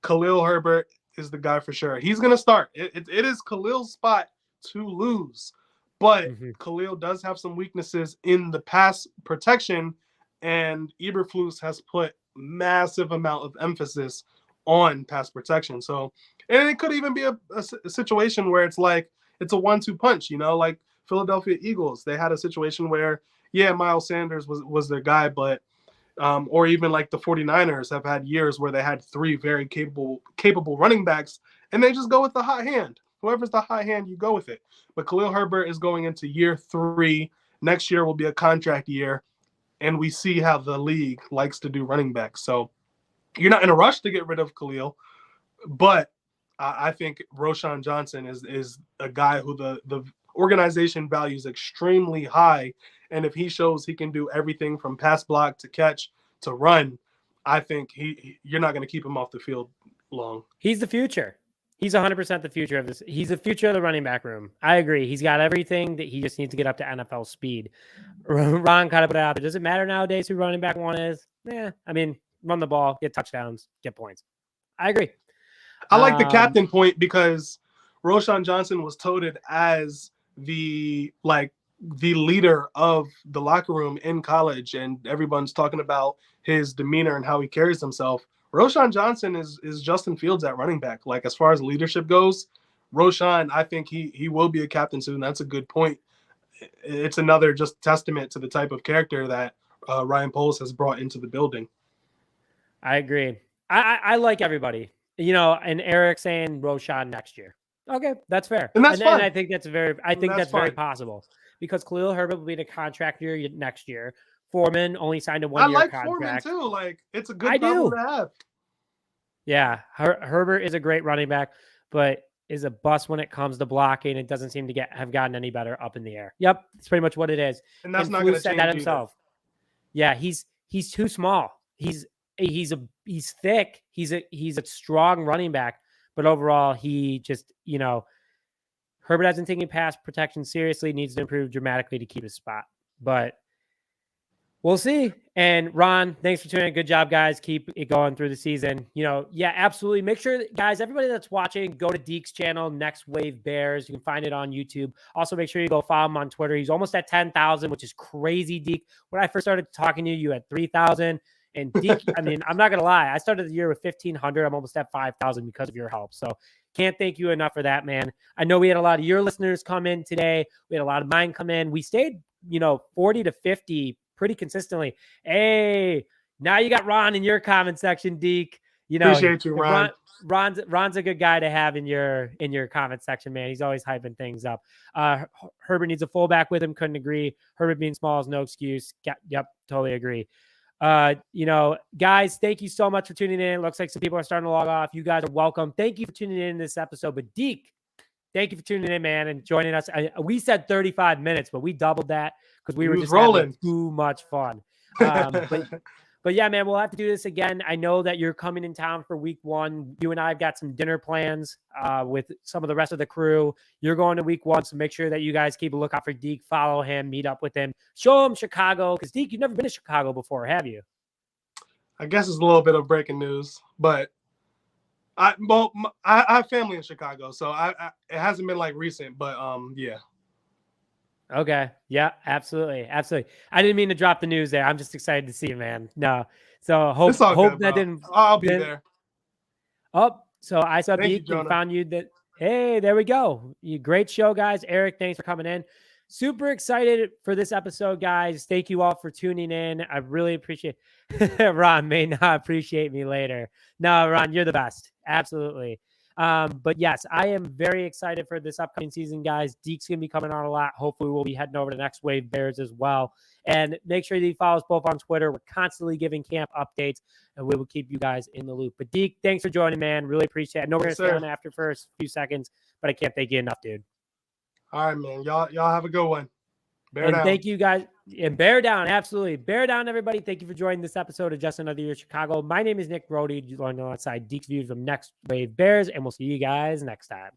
Khalil Herbert is the guy for sure. He's going to start. It is Khalil's spot to lose. But Khalil does have some weaknesses in the pass protection, and Eberflus has put massive amount of emphasis on pass protection. So, and it could even be a situation where it's like it's a 1-2 punch, like Philadelphia Eagles. They had a situation where, Miles Sanders was their guy, but or even like the 49ers have had years where they had 3 very capable running backs, and they just go with the hot hand. Whoever's the hot hand, you go with it. But Khalil Herbert is going into year 3. Next year will be a contract year, and we see how the league likes to do running backs. So you're not in a rush to get rid of Khalil, but I think Roschon Johnson is a guy who the organization values extremely high. And if he shows he can do everything from pass block to catch to run, I think you're not going to keep him off the field long. He's the future. He's 100% the future of this. He's the future of the running back room. I agree. He's got everything that he just needs to get up to NFL speed. Ron kind of put it out there. Does it matter nowadays who running back 1 is? Run the ball, get touchdowns, get points. I agree. I like the captain point because Roschon Johnson was touted as the leader of the locker room in college, and everyone's talking about his demeanor and how he carries himself. Roschon Johnson is Justin Fields at running back. Like, as far as leadership goes, Roschon, I think he will be a captain soon. That's a good point. It's another just testament to the type of character that Ryan Poles has brought into the building. I agree. I like everybody, and Eric saying Roschon next year. Okay, that's fair. And that's fine. And I think that's very possible because Khalil Herbert will be in a contract year next year. Foreman only signed a 1-year contract. I like Foreman too. Like, it's a good problem to have. Yeah, Herbert is a great running back, but is a bust when it comes to blocking. It doesn't seem to have gotten any better up in the air. Yep, that's pretty much what it is. And that's not going to change that himself. Yeah, he's too small. He's thick. He's a strong running back, but overall he just, Herbert hasn't taken pass protection seriously, needs to improve dramatically to keep his spot. But We'll see. And Ron, thanks for tuning in. Good job, guys. Keep it going through the season. Yeah, absolutely. Make sure, guys, everybody that's watching, go to Deke's channel, Next Wave Bears. You can find it on YouTube. Also, make sure you go follow him on Twitter. He's almost at 10,000, which is crazy, Deke. When I first started talking to you, you had 3,000. And Deke, I mean, I'm not going to lie. I started the year with 1,500. I'm almost at 5,000 because of your help. So can't thank you enough for that, man. I know we had a lot of your listeners come in today. We had a lot of mine come in. We stayed, 40 to 50 pretty consistently. Hey, now you got Ron in your comment section, Deke. Appreciate you, Ron. Ron's a good guy to have in your comment section, man. He's always hyping things up. Herbert needs a fullback with him. Couldn't agree. Herbert being small is no excuse. Yep, totally agree. Guys, thank you so much for tuning in. Looks like some people are starting to log off. You guys are welcome. Thank you for tuning in this episode. But Deke, thank you for tuning in, man, and joining us. We said 35 minutes, but we doubled that because we were just having too much fun. But yeah, man, we'll have to do this again. I know that you're coming in town for week 1. You and I have got some dinner plans with some of the rest of the crew. You're going to week 1, so make sure that you guys keep a lookout for Deke. Follow him, meet up with him, show him Chicago. Because Deke, you've never been to Chicago before, have you? I guess it's a little bit of breaking news, but I have family in Chicago, so it hasn't been like recent, but yeah. Okay. Yeah, absolutely. Absolutely. I didn't mean to drop the news there. I'm just excited to see you, man. No. So hope good, that didn't. I'll be there. Oh, so I saw Deke you, and found you that. Hey, there we go. Great show, guys. Eric, thanks for coming in. Super excited for this episode, guys. Thank you all for tuning in. I really appreciate Ron may not appreciate me later. No, Ron, you're the best. Absolutely. But yes, I am very excited for this upcoming season, guys. Deke's going to be coming on a lot. Hopefully we'll be heading over to Next Wave Bears as well. And make sure that you follow us both on Twitter. We're constantly giving camp updates, and we will keep you guys in the loop. But Deke, thanks for joining, man. Really appreciate it. I know we're going to stay on after first few seconds, but I can't thank you enough, dude. All right, man. Y'all have a good one. Bear down. Thank you, guys. And bear down. Absolutely. Bear down, everybody. Thank you for joining this episode of Just Another Year Chicago. My name is Nick Brody. Alongside Deke's View from Next Wave Bears, and we'll see you guys next time.